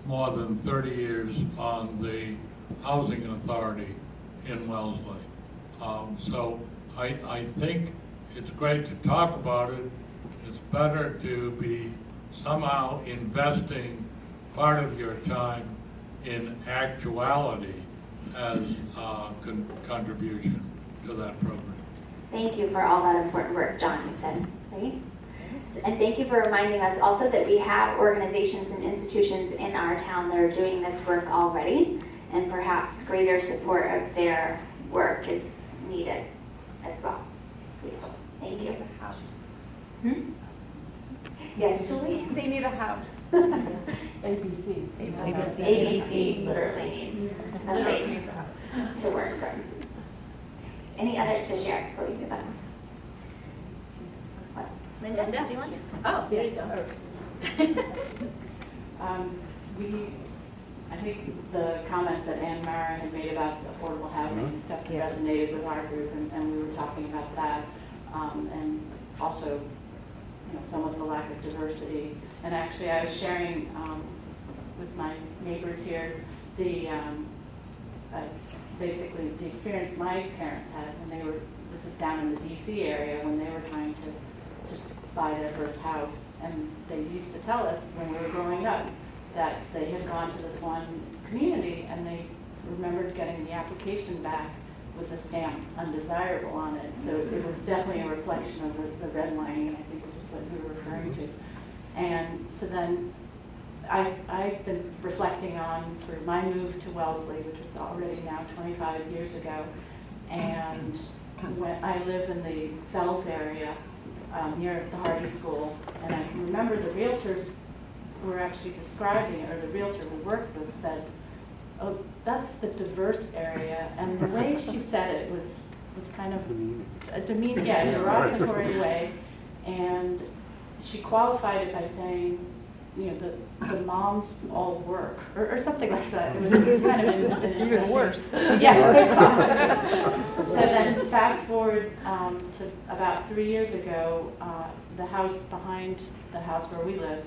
more than 30 years on the Housing Authority in Wellesley. So I think it's great to talk about it. It's better to be somehow investing part of your time in actuality as a contribution to that program. Thank you for all that important work, John, you said, right? And thank you for reminding us also that we have organizations and institutions in our town that are doing this work already, and perhaps greater support of their work is needed as well. Beautiful. Thank you. Hmm? Yes, Julie? They need a house. ABC. ABC literally needs a place to work from. Any others to share before we move on? What? Linda, do you want to? Oh, there you go. I think the comments that Ann Marin had made about affordable housing definitely resonated with our group, and we were talking about that, and also, some of the lack of diversity. And actually, I was sharing with my neighbors here basically the experience my parents had when they were. This is down in the D.C. area when they were trying to buy their first house, and they used to tell us when we were growing up that they had gone to this one community and they remembered getting the application back with a stamp undesirable on it. So it was definitely a reflection of the redlining, I think, which is what you were referring to. And so then I've been reflecting on sort of my move to Wellesley, which was already now 25 years ago. And when I live in the Fells area near the Hardy School, and I can remember the realtors were actually describing it, or the realtor we worked with said, "Oh, that's the diverse area." And the way she said it was kind of a derogatory way. And she qualified it by saying, the moms all work, or something like that. It was kind of Even worse. Yeah. So then fast forward to about 3 years ago, the house behind the house where we live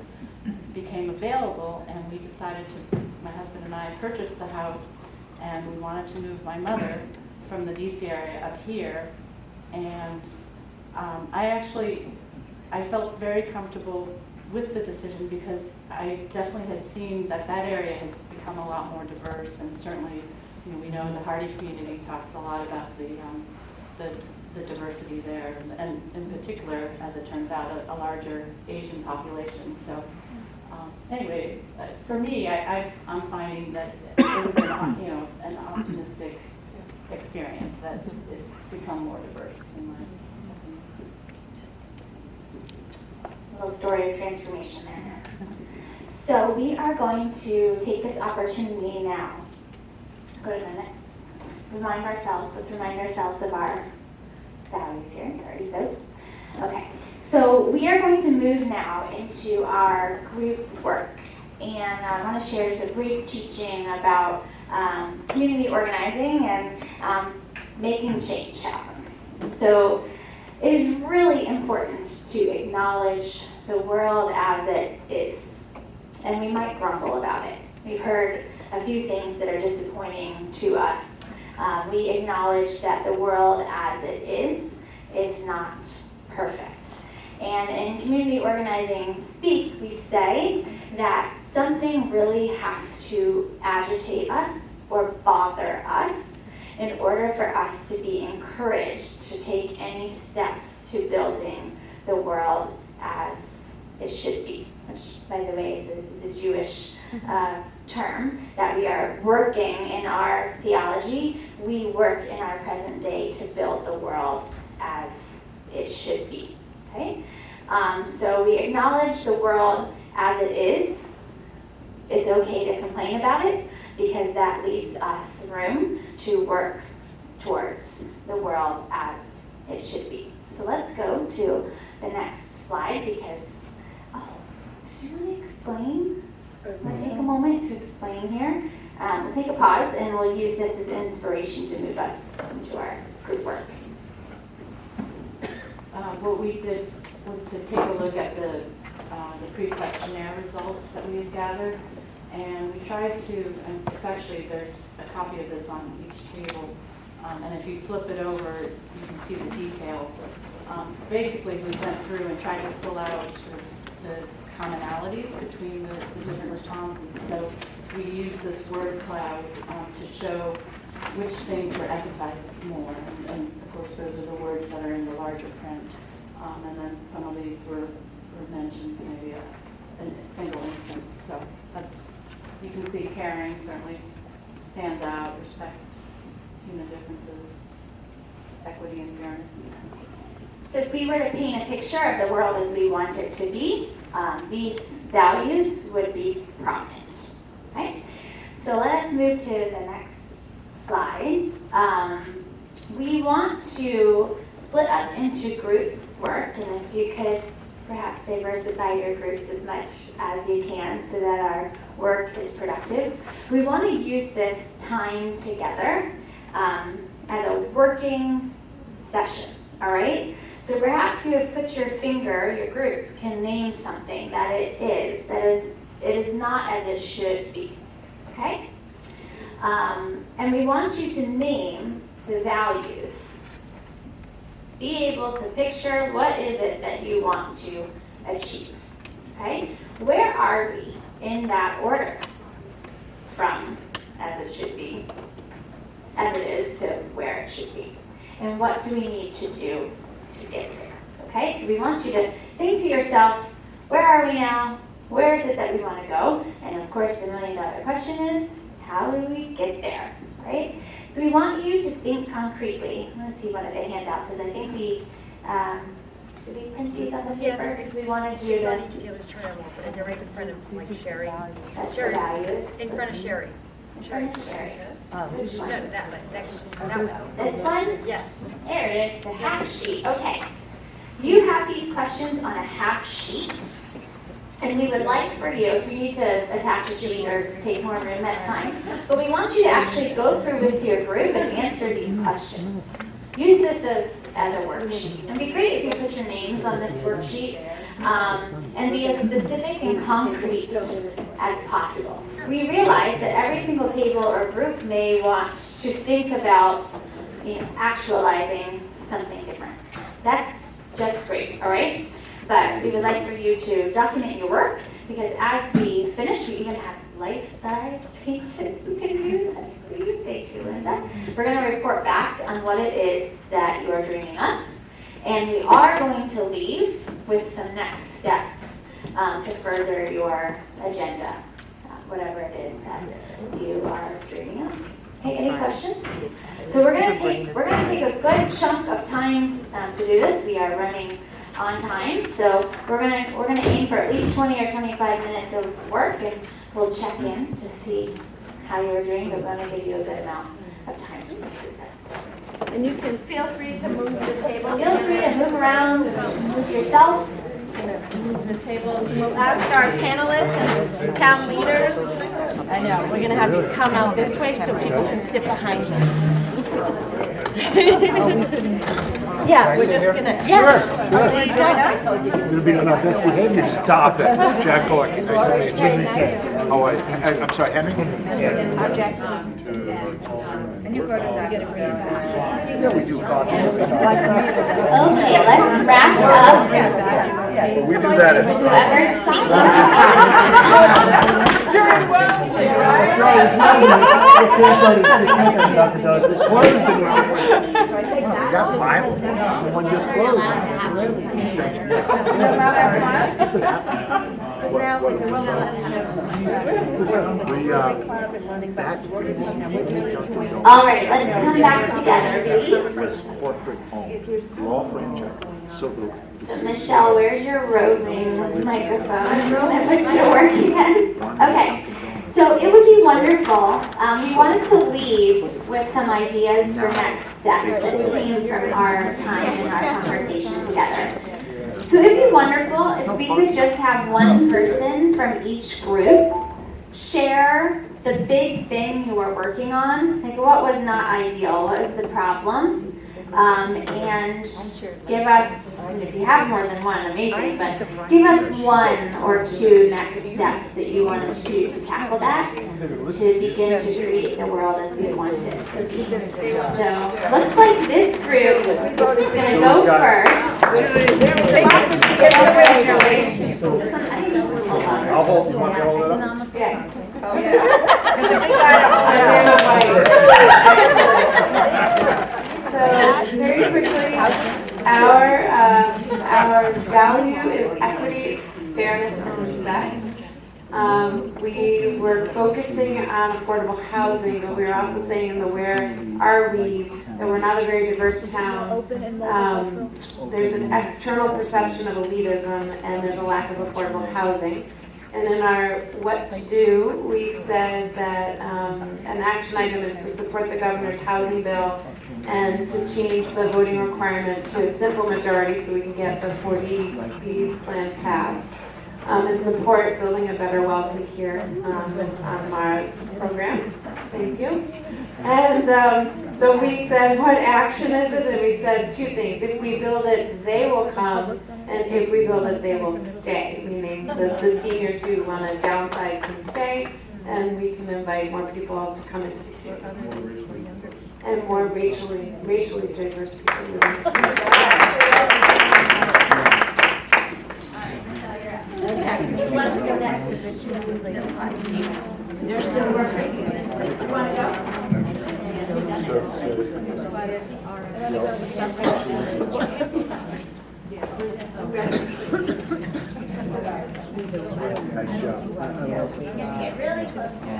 became available, and we decided to, my husband and I purchased the house, and we wanted to move my mother from the DC area up here. And I felt very comfortable with the decision because I definitely had seen that that area has become a lot more diverse, and certainly, we know the Hardy community talks a lot about the diversity there, and in particular, as it turns out, a larger Asian population. So anyway, for me, I'm finding that it was an optimistic experience, that it's become more diverse in my opinion. Little story of transformation there. So we are going to take this opportunity now. Go to the next. Let's remind ourselves of our values here. You already those. Okay. So we are going to move now into our group work. And I want to share some brief teaching about community organizing and making change happen. So it is really important to acknowledge the world as it is. And we might grumble about it. We've heard a few things that are disappointing to us. We acknowledge that the world as it is not perfect. And in community organizing speak, we say that something really has to agitate us or bother us in order for us to be encouraged to take any steps to building the world as it should be, which, by the way, is a Jewish term, that we are working in our theology. We work in our present day to build the world as it should be. Okay? So we acknowledge the world as it is. It's okay to complain about it because that leaves us room to work towards the world as it should be. So let's go to the next slide because, did you really explain? I'm going to take a moment to explain here. We'll take a pause and we'll use this as inspiration to move us into our group work. What we did was to take a look at the pre-questionnaire results that we had gathered, and we tried to, and it's actually, there's a copy of this on each table, and if you flip it over, you can see the details. Basically, we went through and tried to pull out sort of the commonalities between the different responses. So we used this word cloud to show which things were emphasized more, and of course those are the words that are in the larger print. And then some of these were mentioned maybe in a single instance. So that's, you can see caring certainly stands out, respect human differences, equity and fairness. So if we were to paint a picture of the world as we want it to be, these values would be prominent. Right? So let us move to the next slide. We want to split up into group work, and if you could perhaps diversify your groups as much as you can so that our work is productive. We want to use this time together as a working session, all right? So perhaps you have put your finger, your group can name something that it is not as it should be, okay? And we want you to name the values. Be able to picture what is it that you want to achieve, okay? Where are we in that order from as it should be, as it is to where it should be? And what do we need to do to get there, okay? So we want you to think to yourself, where are we now? Where is it that we want to go? And of course, the million-dollar question is, how do we get there, right? So we want you to think concretely. Let's see what the handout says. I think we, did we print these on the paper? Because we wanted you to. on each table, just turn them over, and they're right in front of like Sherry. That's Sherry, the values. in front of Sherry. In front of Sherry. Which No, one? that one, next, that one. This one? Yes. There it is, the half sheet. Okay. You have these questions on a half sheet. And we would like for you, if you need to attach a sheet or take more room, that's fine. But we want you to actually go through with your group and answer these questions. Use this as a worksheet. It'd be great if you put your names on this worksheet and be as specific and concrete as possible. We realize that every single table or group may want to think about, actualizing something different. That's just great, all right? But we would like for you to document your work, because as we finish, we even have life-size pages you can use. I see. Thank you, Linda. We're going to report back on what it is that you are dreaming up. And we are going to leave with some next steps to further your agenda, whatever it is that you are dreaming up. Okay, any questions? So we're going to take a good chunk of time to do this. We are running on time, so we're gonna aim for at least 20 or 25 minutes of work, and we'll check in to see how you're doing. But we're gonna give you a good amount of time to complete this. And you can feel free to move the table. Feel free to move around, move yourself. Move the tables. We'll ask our panelists and town leaders. I know, we're gonna have to come out this way so people can sit behind you. Yeah, we're just gonna, yes. You're gonna be on our best behavior. Stop it. Jack Clark, nice to meet you. Oh, I'm sorry, Henry? I'm Jack. And you go to Doug. Yeah, we do. Okay, let's wrap up. We do that as Whoever's Very well. We got five. One just closed. All right, let's come back together, please. Was corporate owned. We're all franchise. So Michelle, where's your road microphone? I put you to work again. Okay, so it would be wonderful. We wanted to leave with some ideas for next steps that came from our time and our conversation together. So it'd be wonderful if we could just have one person from each group share the big thing you were working on. Like, what was not ideal? What was the problem? And give us, if you have more than one, amazing, but give us one or two next steps that you want to do to tackle that, to begin to create the world as we want it to be. So, looks like this group is going to go first. I'll hold. You want me to hold it up? Yeah. Oh, yeah. And the big guy So very quickly, our value is equity, fairness, and respect. We were focusing on affordable housing, but we were also saying in the where are we, that we're not a very diverse town. There's an external perception of elitism, and there's a lack of affordable housing. And in our what to do, we said that an action item is to support the governor's housing bill and to change the voting requirement to a simple majority so we can get the 40B plan passed. And support building a better Wellesley here on Mara's program. Thank you. And so we said, what action is it? And we said two things. If we build it, they will come. And if we build it, they will stay. Meaning the seniors who want to downsize can stay. And we can invite more people to come into the community. And more racially diverse people. Okay, who wants to go next? That's fine. They're still working. You want to go? Nice job. Get really close to it.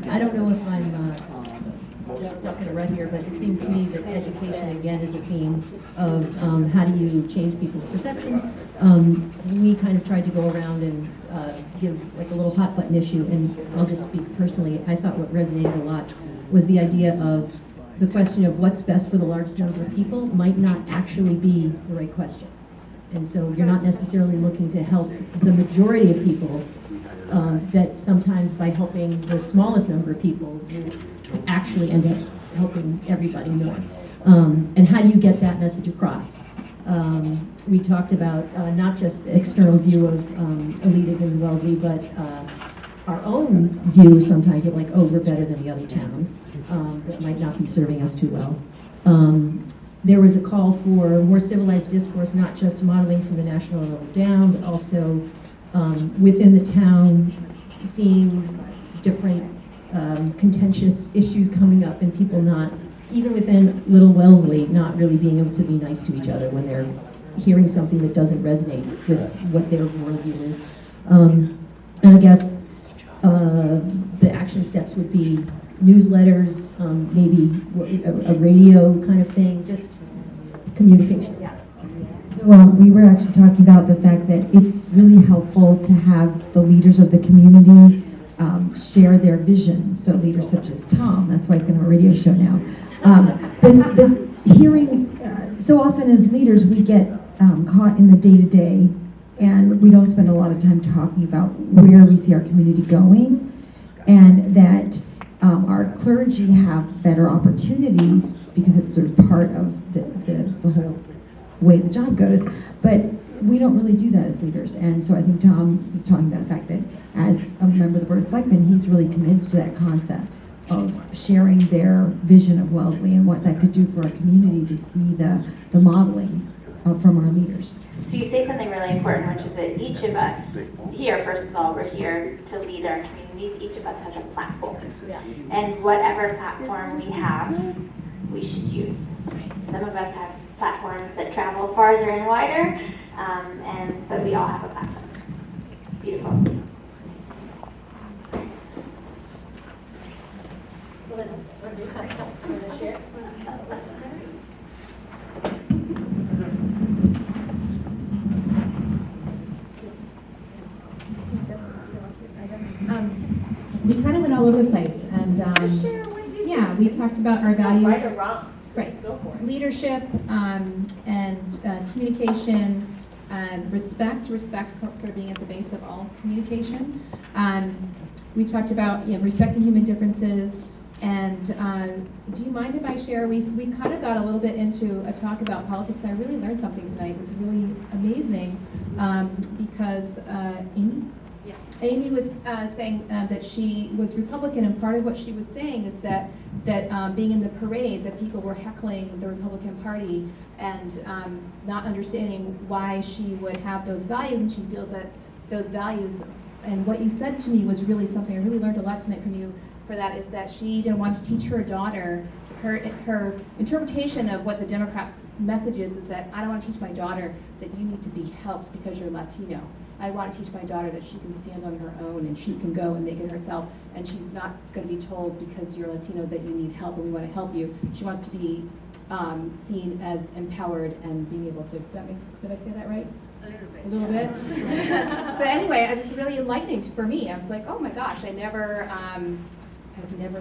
I don't know if I'm stuck in a rut here, but it seems to me that education again is a theme of how do you change people's perceptions. We kind of tried to go around and give like a little hot button issue, and I'll just speak personally. I thought what resonated a lot was the idea of the question of what's best for the largest number of people might not actually be the right question. And so you're not necessarily looking to help the majority of people, that sometimes by helping the smallest number of people, you actually end up helping everybody more. And how do you get that message across? We talked about not just the external view of elitism in Wellesley, but our own view sometimes of like, oh, we're better than the other towns that might not be serving us too well. There was a call for more civilized discourse, not just modeling from the national level down, but also within the town, seeing different contentious issues coming up and people not, even within little Wellesley, not really being able to be nice to each other when they're hearing something that doesn't resonate with what their worldview is. And I guess the action steps would be newsletters, maybe a radio kind of thing, just communication. Yeah. So we were actually talking about the fact that it's really helpful to have the leaders of the community share their vision. So leaders such as Tom, that's why he's going to have a radio show now. But hearing, so often as leaders we get caught in the day-to-day, and we don't spend a lot of time talking about where we see our community going, and that our clergy have better opportunities because it's sort of part of the whole way the job goes, but we don't really do that as leaders. And so I think Tom was talking about the fact that as a member of the Board of Selectmen, he's really committed to that concept of sharing their vision of Wellesley and what that could do for our community to see the modeling from our leaders. So you say something really important, which is that each of us here, first of all, we're here to lead our communities. Each of us has a platform. And whatever platform we have, we should use. Some of us have platforms that travel farther and wider, but we all have a platform. It's beautiful. We kind of went all over the place, and yeah, we talked about our values. Right or wrong? Right. Go for it. Leadership and communication, respect sort of being at the base of all communication. We talked about respecting human differences, and do you mind if I share? We kind of got a little bit into a talk about politics. I really learned something tonight. It's really amazing because Amy was saying that she was Republican, and part of what she was saying is that being in the parade, that people were heckling the Republican Party and not understanding why she would have those values, and she feels that those values, and what you said to me was really something, I really learned a lot tonight from you for that, is that she didn't want to teach her daughter, her interpretation of what the Democrats' message is that I don't want to teach my daughter that you need to be helped because you're Latino. I want to teach my daughter that she can stand on her own and she can go and make it herself, and she's not going to be told because you're Latino that you need help and we want to help you. She wants to be seen as empowered and being able to, did I say that right? A little bit. But anyway, it was really enlightening for me. I was like, oh my gosh, I've never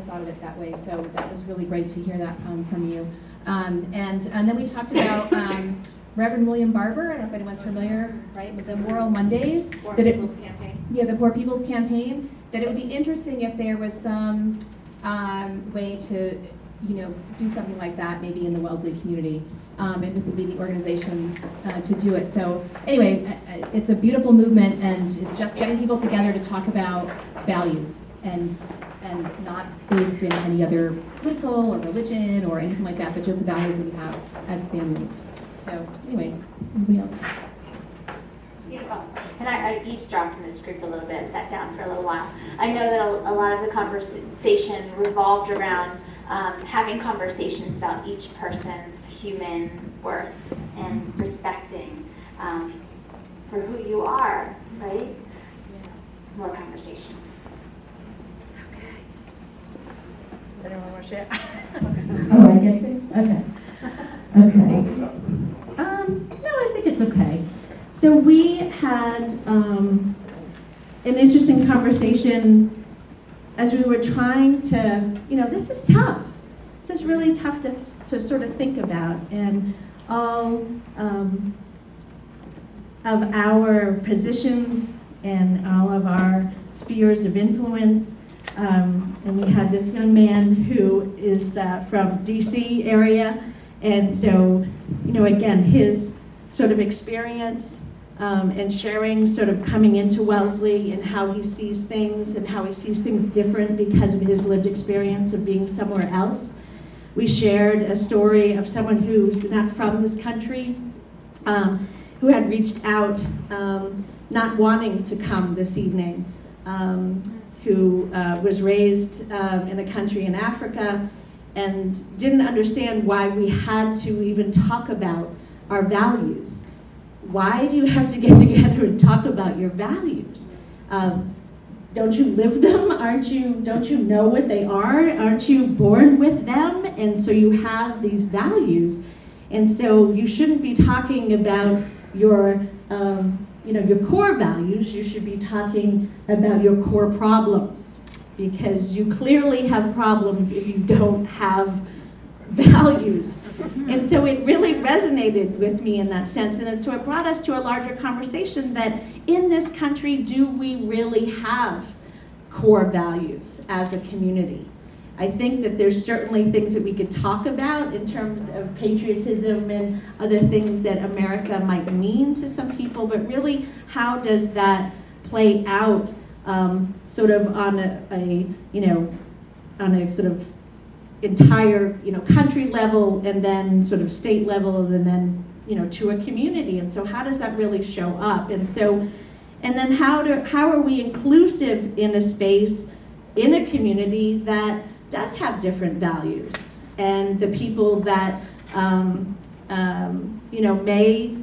thought of it that way. So that was really great to hear that from you. And then we talked about Reverend William Barber. I don't know if anyone's familiar, right, with the Moral Mondays. Poor People's Campaign. Yeah, the Poor People's Campaign. That it would be interesting if there was some way to, do something like that, maybe in the Wellesley community. And this would be the organization to do it. So anyway, it's a beautiful movement, and it's just getting people together to talk about values and not based in any other political or religion or anything like that, but just the values that we have as families. So anyway, anybody else? Beautiful. And I eavesdropped in this group a little bit, sat down for a little while. I know that a lot of the conversation revolved around having conversations about each person's human worth and respecting for who you are, right? More conversations. Does anyone want to share? Oh, I get to? Okay. Okay. No, I think it's okay. So we had an interesting conversation as we were trying to, this is tough. This is really tough to sort of think about. And all of our positions and all of our spheres of influence. And we had this young man who is from DC area, and so, you know, again, his sort of experience and sharing sort of coming into Wellesley and how he sees things and how he sees things different because of his lived experience of being somewhere else. We shared a story of someone who's not from this country, who had reached out, not wanting to come this evening, who was raised in a country in Africa and didn't understand why we had to even talk about our values. Why do you have to get together and talk about your values? Don't you live them? Don't you know what they are? Aren't you born with them? And so you have these values. And so you shouldn't be talking about your, your core values. You should be talking about your core problems, because you clearly have problems if you don't have values. And so it really resonated with me in that sense. And so it brought us to a larger conversation that in this country, do we really have core values as a community? I think that there's certainly things that we could talk about in terms of patriotism and other things that America might mean to some people, but really, how does that play out sort of on on a sort of entire, country level, and then sort of state level, and then, to a community. And so how does that really show up? And then how are we inclusive in a space, in a community that does have different values, and the people that may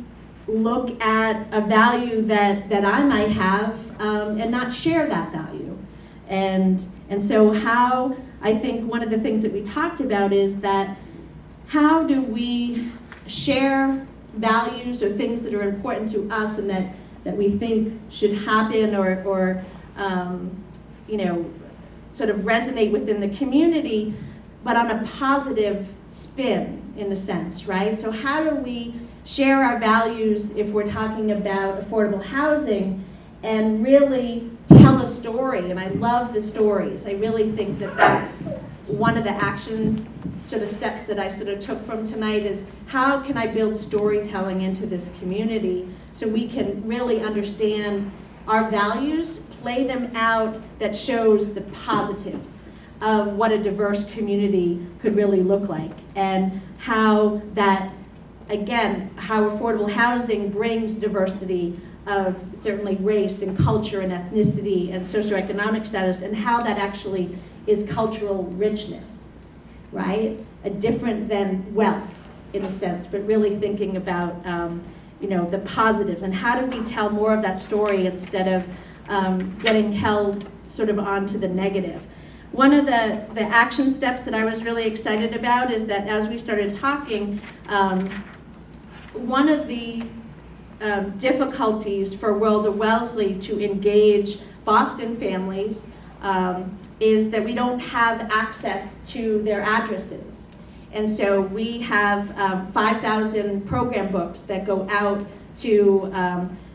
look at a value that I might have and not share that value. And so how, I think one of the things that we talked about is that how do we share values or things that are important to us and that we think should happen or sort of resonate within the community, but on a positive spin, in a sense, right? So how do we share our values if we're talking about affordable housing and really tell a story? And I love the stories. I really think that that's one of the action sort of steps that I sort of took from tonight, is how can I build storytelling into this community so we can really understand our values, play them out that shows the positives of what a diverse community could really look like, and how that, again, how affordable housing brings diversity of certainly race and culture and ethnicity and socioeconomic status, and how that actually is cultural richness, right? A different than wealth, in a sense, but really thinking about the positives, and how do we tell more of that story instead of getting held sort of onto the negative. One of the action steps that I was really excited about is that as we started talking, one of the difficulties for World of Wellesley to engage Boston families is that we don't have access to their addresses. And so we have 5,000 program books that go out to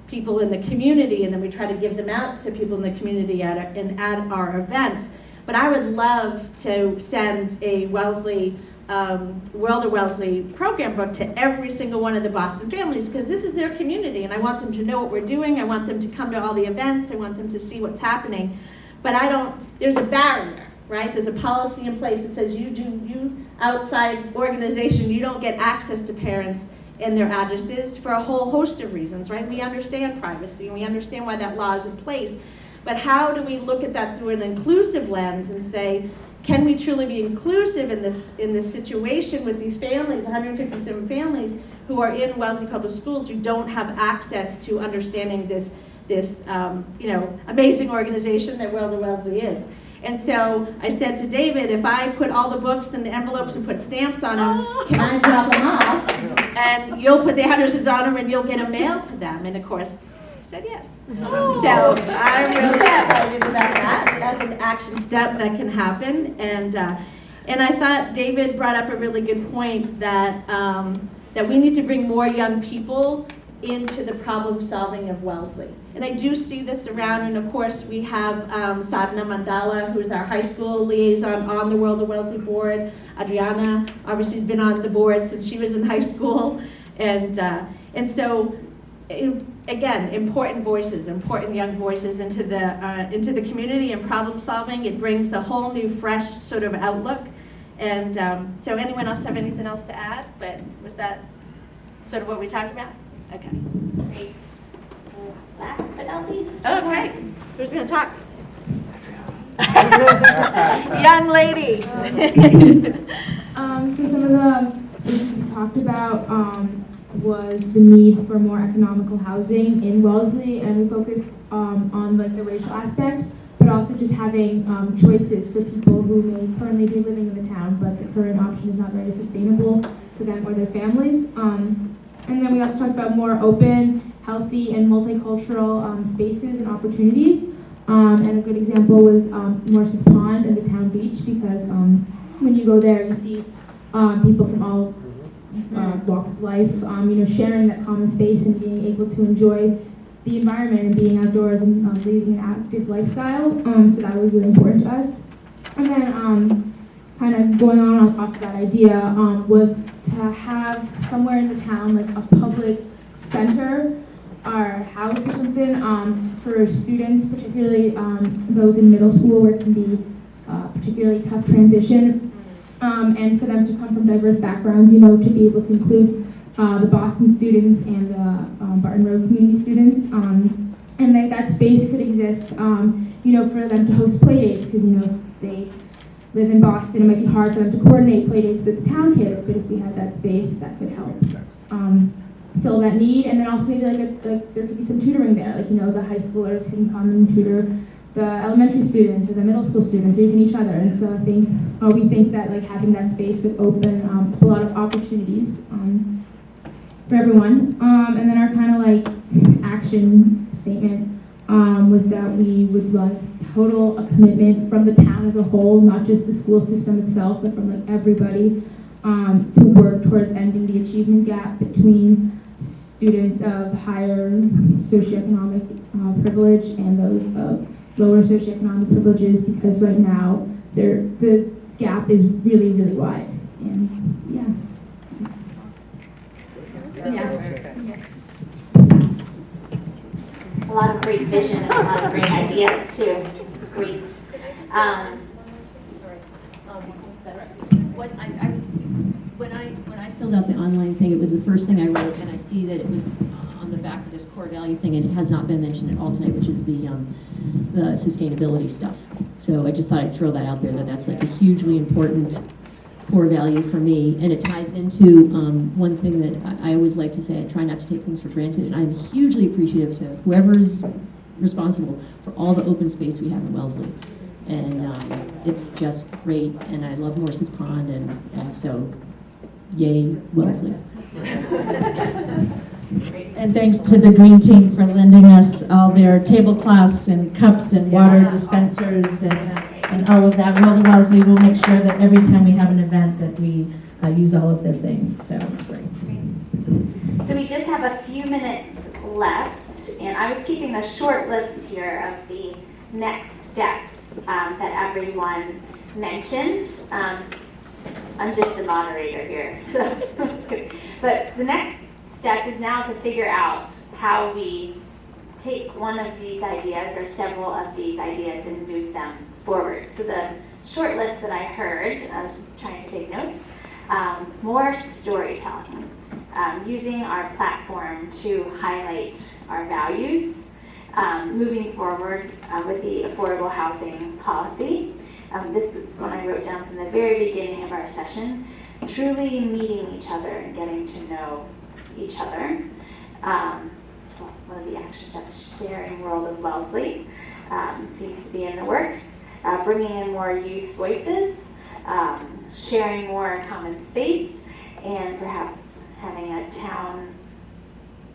people in the community, and then we try to give them out to people in the community at our events. But I would love to send a Wellesley, World of Wellesley program book to every single one of the Boston families, because this is their community, and I want them to know what we're doing. I want them to come to all the events. I want them to see what's happening. But there's a barrier, right? There's a policy in place that says you outside organization, you don't get access to parents and their addresses for a whole host of reasons, right? We understand privacy, and we understand why that law is in place. But how do we look at that through an inclusive lens and say, can we truly be inclusive in this situation with these families, 157 families who are in Wellesley Public Schools who don't have access to understanding this amazing organization that World of Wellesley is? And so I said to David, if I put all the books in the envelopes and put stamps on them, can I drop them off? And you'll put the addresses on them and you'll get a mail to them. And of course, he said yes. So I'm really excited about that as an action step that can happen. And I thought David brought up a really good point that we need to bring more young people into the problem solving of Wellesley. And I do see this around, and of course we have Sadhana Mandala, who's our high school liaison on the World of Wellesley board. Adriana obviously has been on the board since she was in high school. And so, again, important voices, important young voices into the community and problem solving. It brings a whole new, fresh sort of outlook. And so anyone else have anything else to add? But was that sort of what we talked about? Okay. Great. So last but not least. Oh, great. Who's going to talk? Young lady. So some of the things we talked about was the need for more economical housing in Wellesley, and we focused on like the racial aspect, but also just having choices for people who may currently be living in the town, but the current option is not very sustainable for them or their families. And then we also talked about more open, healthy, and multicultural spaces and opportunities. And a good example was Morse's Pond and the town beach, because when you go there, you see people from all walks of life, sharing that common space and being able to enjoy the environment and being outdoors and living an active lifestyle. So that was really important to us. And then kind of going on off of that idea was to have somewhere in the town, like a public center or house or something for students, particularly those in middle school where it can be particularly tough transition, and for them to come from diverse backgrounds, to be able to include the Boston students and the Barton Road community students, and that space could exist, for them to host play dates, because, if they live in Boston, it might be hard for them to coordinate play dates with the town kids, but if we had that space, that could help fill that need. And then also maybe there could be some tutoring there, the high schoolers can come and tutor the elementary students or the middle school students or even each other. And so I think we think that having that space would open a lot of opportunities for everyone. And then our kind of action statement was that we would like total commitment from the town as a whole, not just the school system itself, but from everybody, to work towards ending the achievement gap between students of higher socioeconomic privilege and those of lower socioeconomic privileges, because right now the gap is really, really wide. And A lot of great vision and a lot of great ideas too. Great. When I filled out the online thing, it was the first thing I wrote, and I see that it was on the back of this core value thing, and it has not been mentioned at all tonight, which is the sustainability stuff. So I just thought I'd throw that out there, that's a hugely important core value for me, and it ties into one thing that I always like to say: I try not to take things for granted, and I'm hugely appreciative to whoever's responsible for all the open space we have in Wellesley. And it's just great, and I love Morse's Pond, and so yay, Wellesley. And thanks to the Green Team for lending us all their tablecloths and cups and water dispensers and all of that. World of Wellesley will make sure that every time we have an event that we use all of their things, so it's great. So we just have a few minutes left, and I was keeping a short list here of the next steps that everyone mentioned. I'm just the moderator here, so but the next step is now to figure out how we take one of these ideas or several of these ideas and move them forward. So the short list that I heard, I was trying to take notes, more storytelling, using our platform to highlight our values, moving forward with the affordable housing policy. This is what I wrote down from the very beginning of our session, truly meeting each other and getting to know each other. One of the action steps, sharing World of Wellesley, seems to be in the works. Bringing in more youth voices, sharing more common space, and perhaps having a town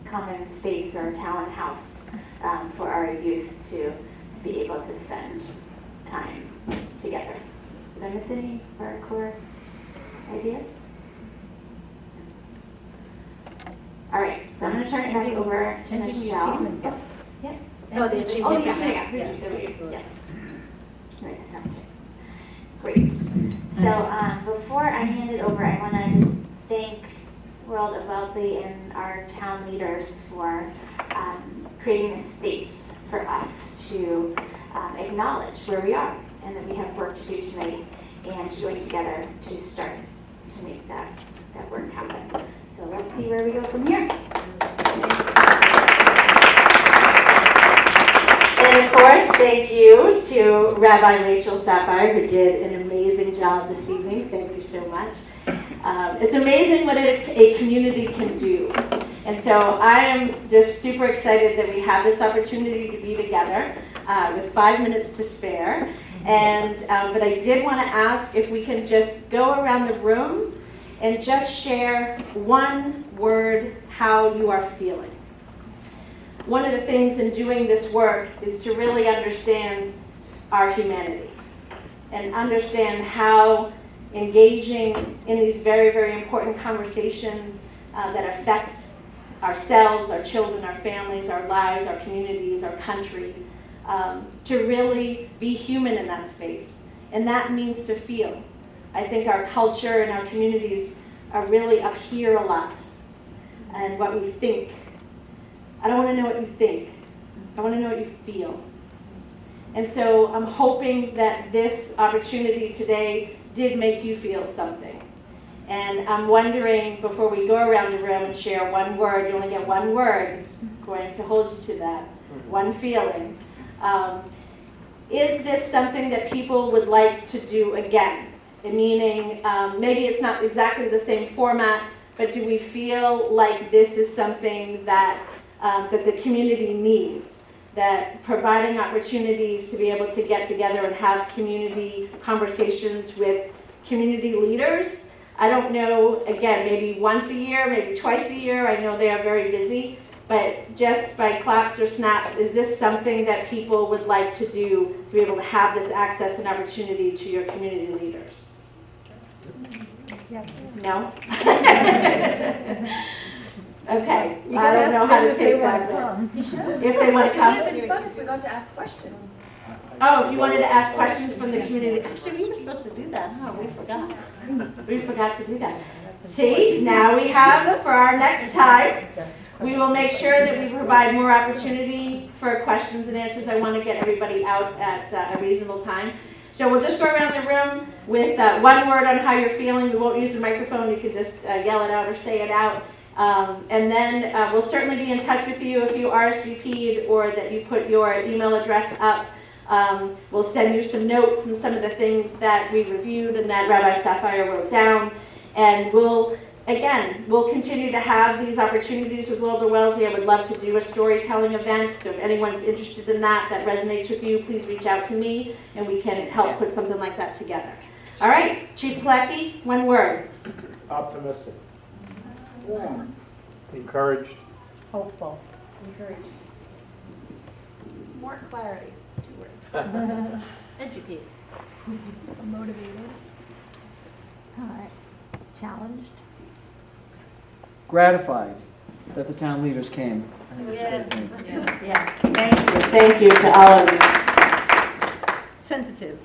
common space or townhouse for our youth to be able to spend time together. Did I miss any of our core ideas? All right, so I'm going to to turn it back over to Michelle. Yeah. Oh, the achievement gap. Yes. Yes. Yes. Right, gotcha. Great. So before I hand it over, I want to just thank World of Wellesley and our town leaders for creating a space for us to acknowledge where we are and that we have work to do tonight and to join together to start to make that work happen. So let's see where we go from here. And of course, thank you to Rabbi Rachel Sapphire, who did an amazing job this evening. Thank you so much. It's amazing what a community can do. And so I am just super excited that we have this opportunity to be together with 5 minutes to spare. And but I did want to ask if we can just go around the room and just share one word how you are feeling. One of the things in doing this work is to really understand our humanity and understand how engaging in these very, very important conversations that affect ourselves, our children, our families, our lives, our communities, our country, to really be human in that space. And that means to feel. I think our culture and our communities are really up here a lot. And what we think. I don't want to know what you think. I want to know what you feel. And so I'm hoping that this opportunity today did make you feel something. And I'm wondering, before we go around the room and share one word, you only get one word, I'm going to hold you to that, one feeling. Is this something that people would like to do again? Meaning, maybe it's not exactly the same format, but do we feel like this is something that that the community needs? That providing opportunities to be able to get together and have community conversations with community leaders. I don't know, again, maybe once a year, maybe twice a year. I know they are very busy, but just by claps or snaps, is this something that people would like to do to be able to have this access and opportunity to your community leaders? No? Okay, I don't know how to take that. If they want to come. It would be fun if we got to ask questions. Oh, if you wanted to ask questions from the community. Actually, we were supposed to do that, huh? We forgot. We forgot to do that. See, now we have, for our next time, we will make sure that we provide more opportunity for questions and answers. I want to get everybody out at a reasonable time. So we'll just go around the room with one word on how you're feeling. We won't use the microphone. You can just yell it out or say it out. And then we'll certainly be in touch with you if you RSVP'd or that you put your email address up. We'll send you some notes and some of the things that we reviewed and that Rabbi Sapphire wrote down. And we'll continue to have these opportunities with World of Wellesley. I would love to do a storytelling event. So if anyone's interested in that resonates with you, please reach out to me and we can help put something like that together. All right, Chief Pilecki, one word. Optimistic. Warm. Encouraged. Hopeful. Encouraged. More clarity. It's 2 words. Educate. Motivated. Challenged. Gratified that the town leaders came. I think it's a great thing. Yes. Thank you. Thank you to all of you. Tentative.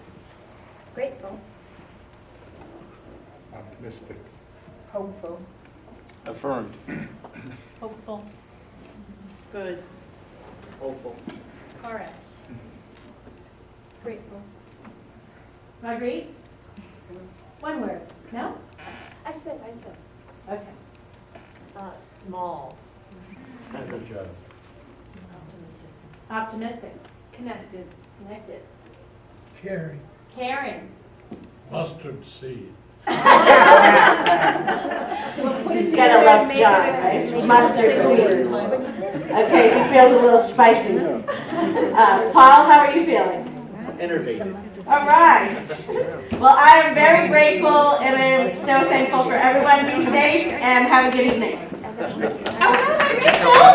Grateful. Optimistic. Hopeful. Affirmed. Hopeful. Good. Hopeful. Courage. Grateful. Marguerite? One word. No? I said. Okay. Small. Good. Optimistic. Connected. Connected. Caring. Caring. Mustard seed. We'll put it You gotta together love and make John, it right? make it Mustard sing. seed. Okay, he feels a little spicy. Paul, how are you feeling? Innovative. All right. Well, I am very grateful and I'm so thankful for everyone. Be safe and have a good evening. All right, Rachel.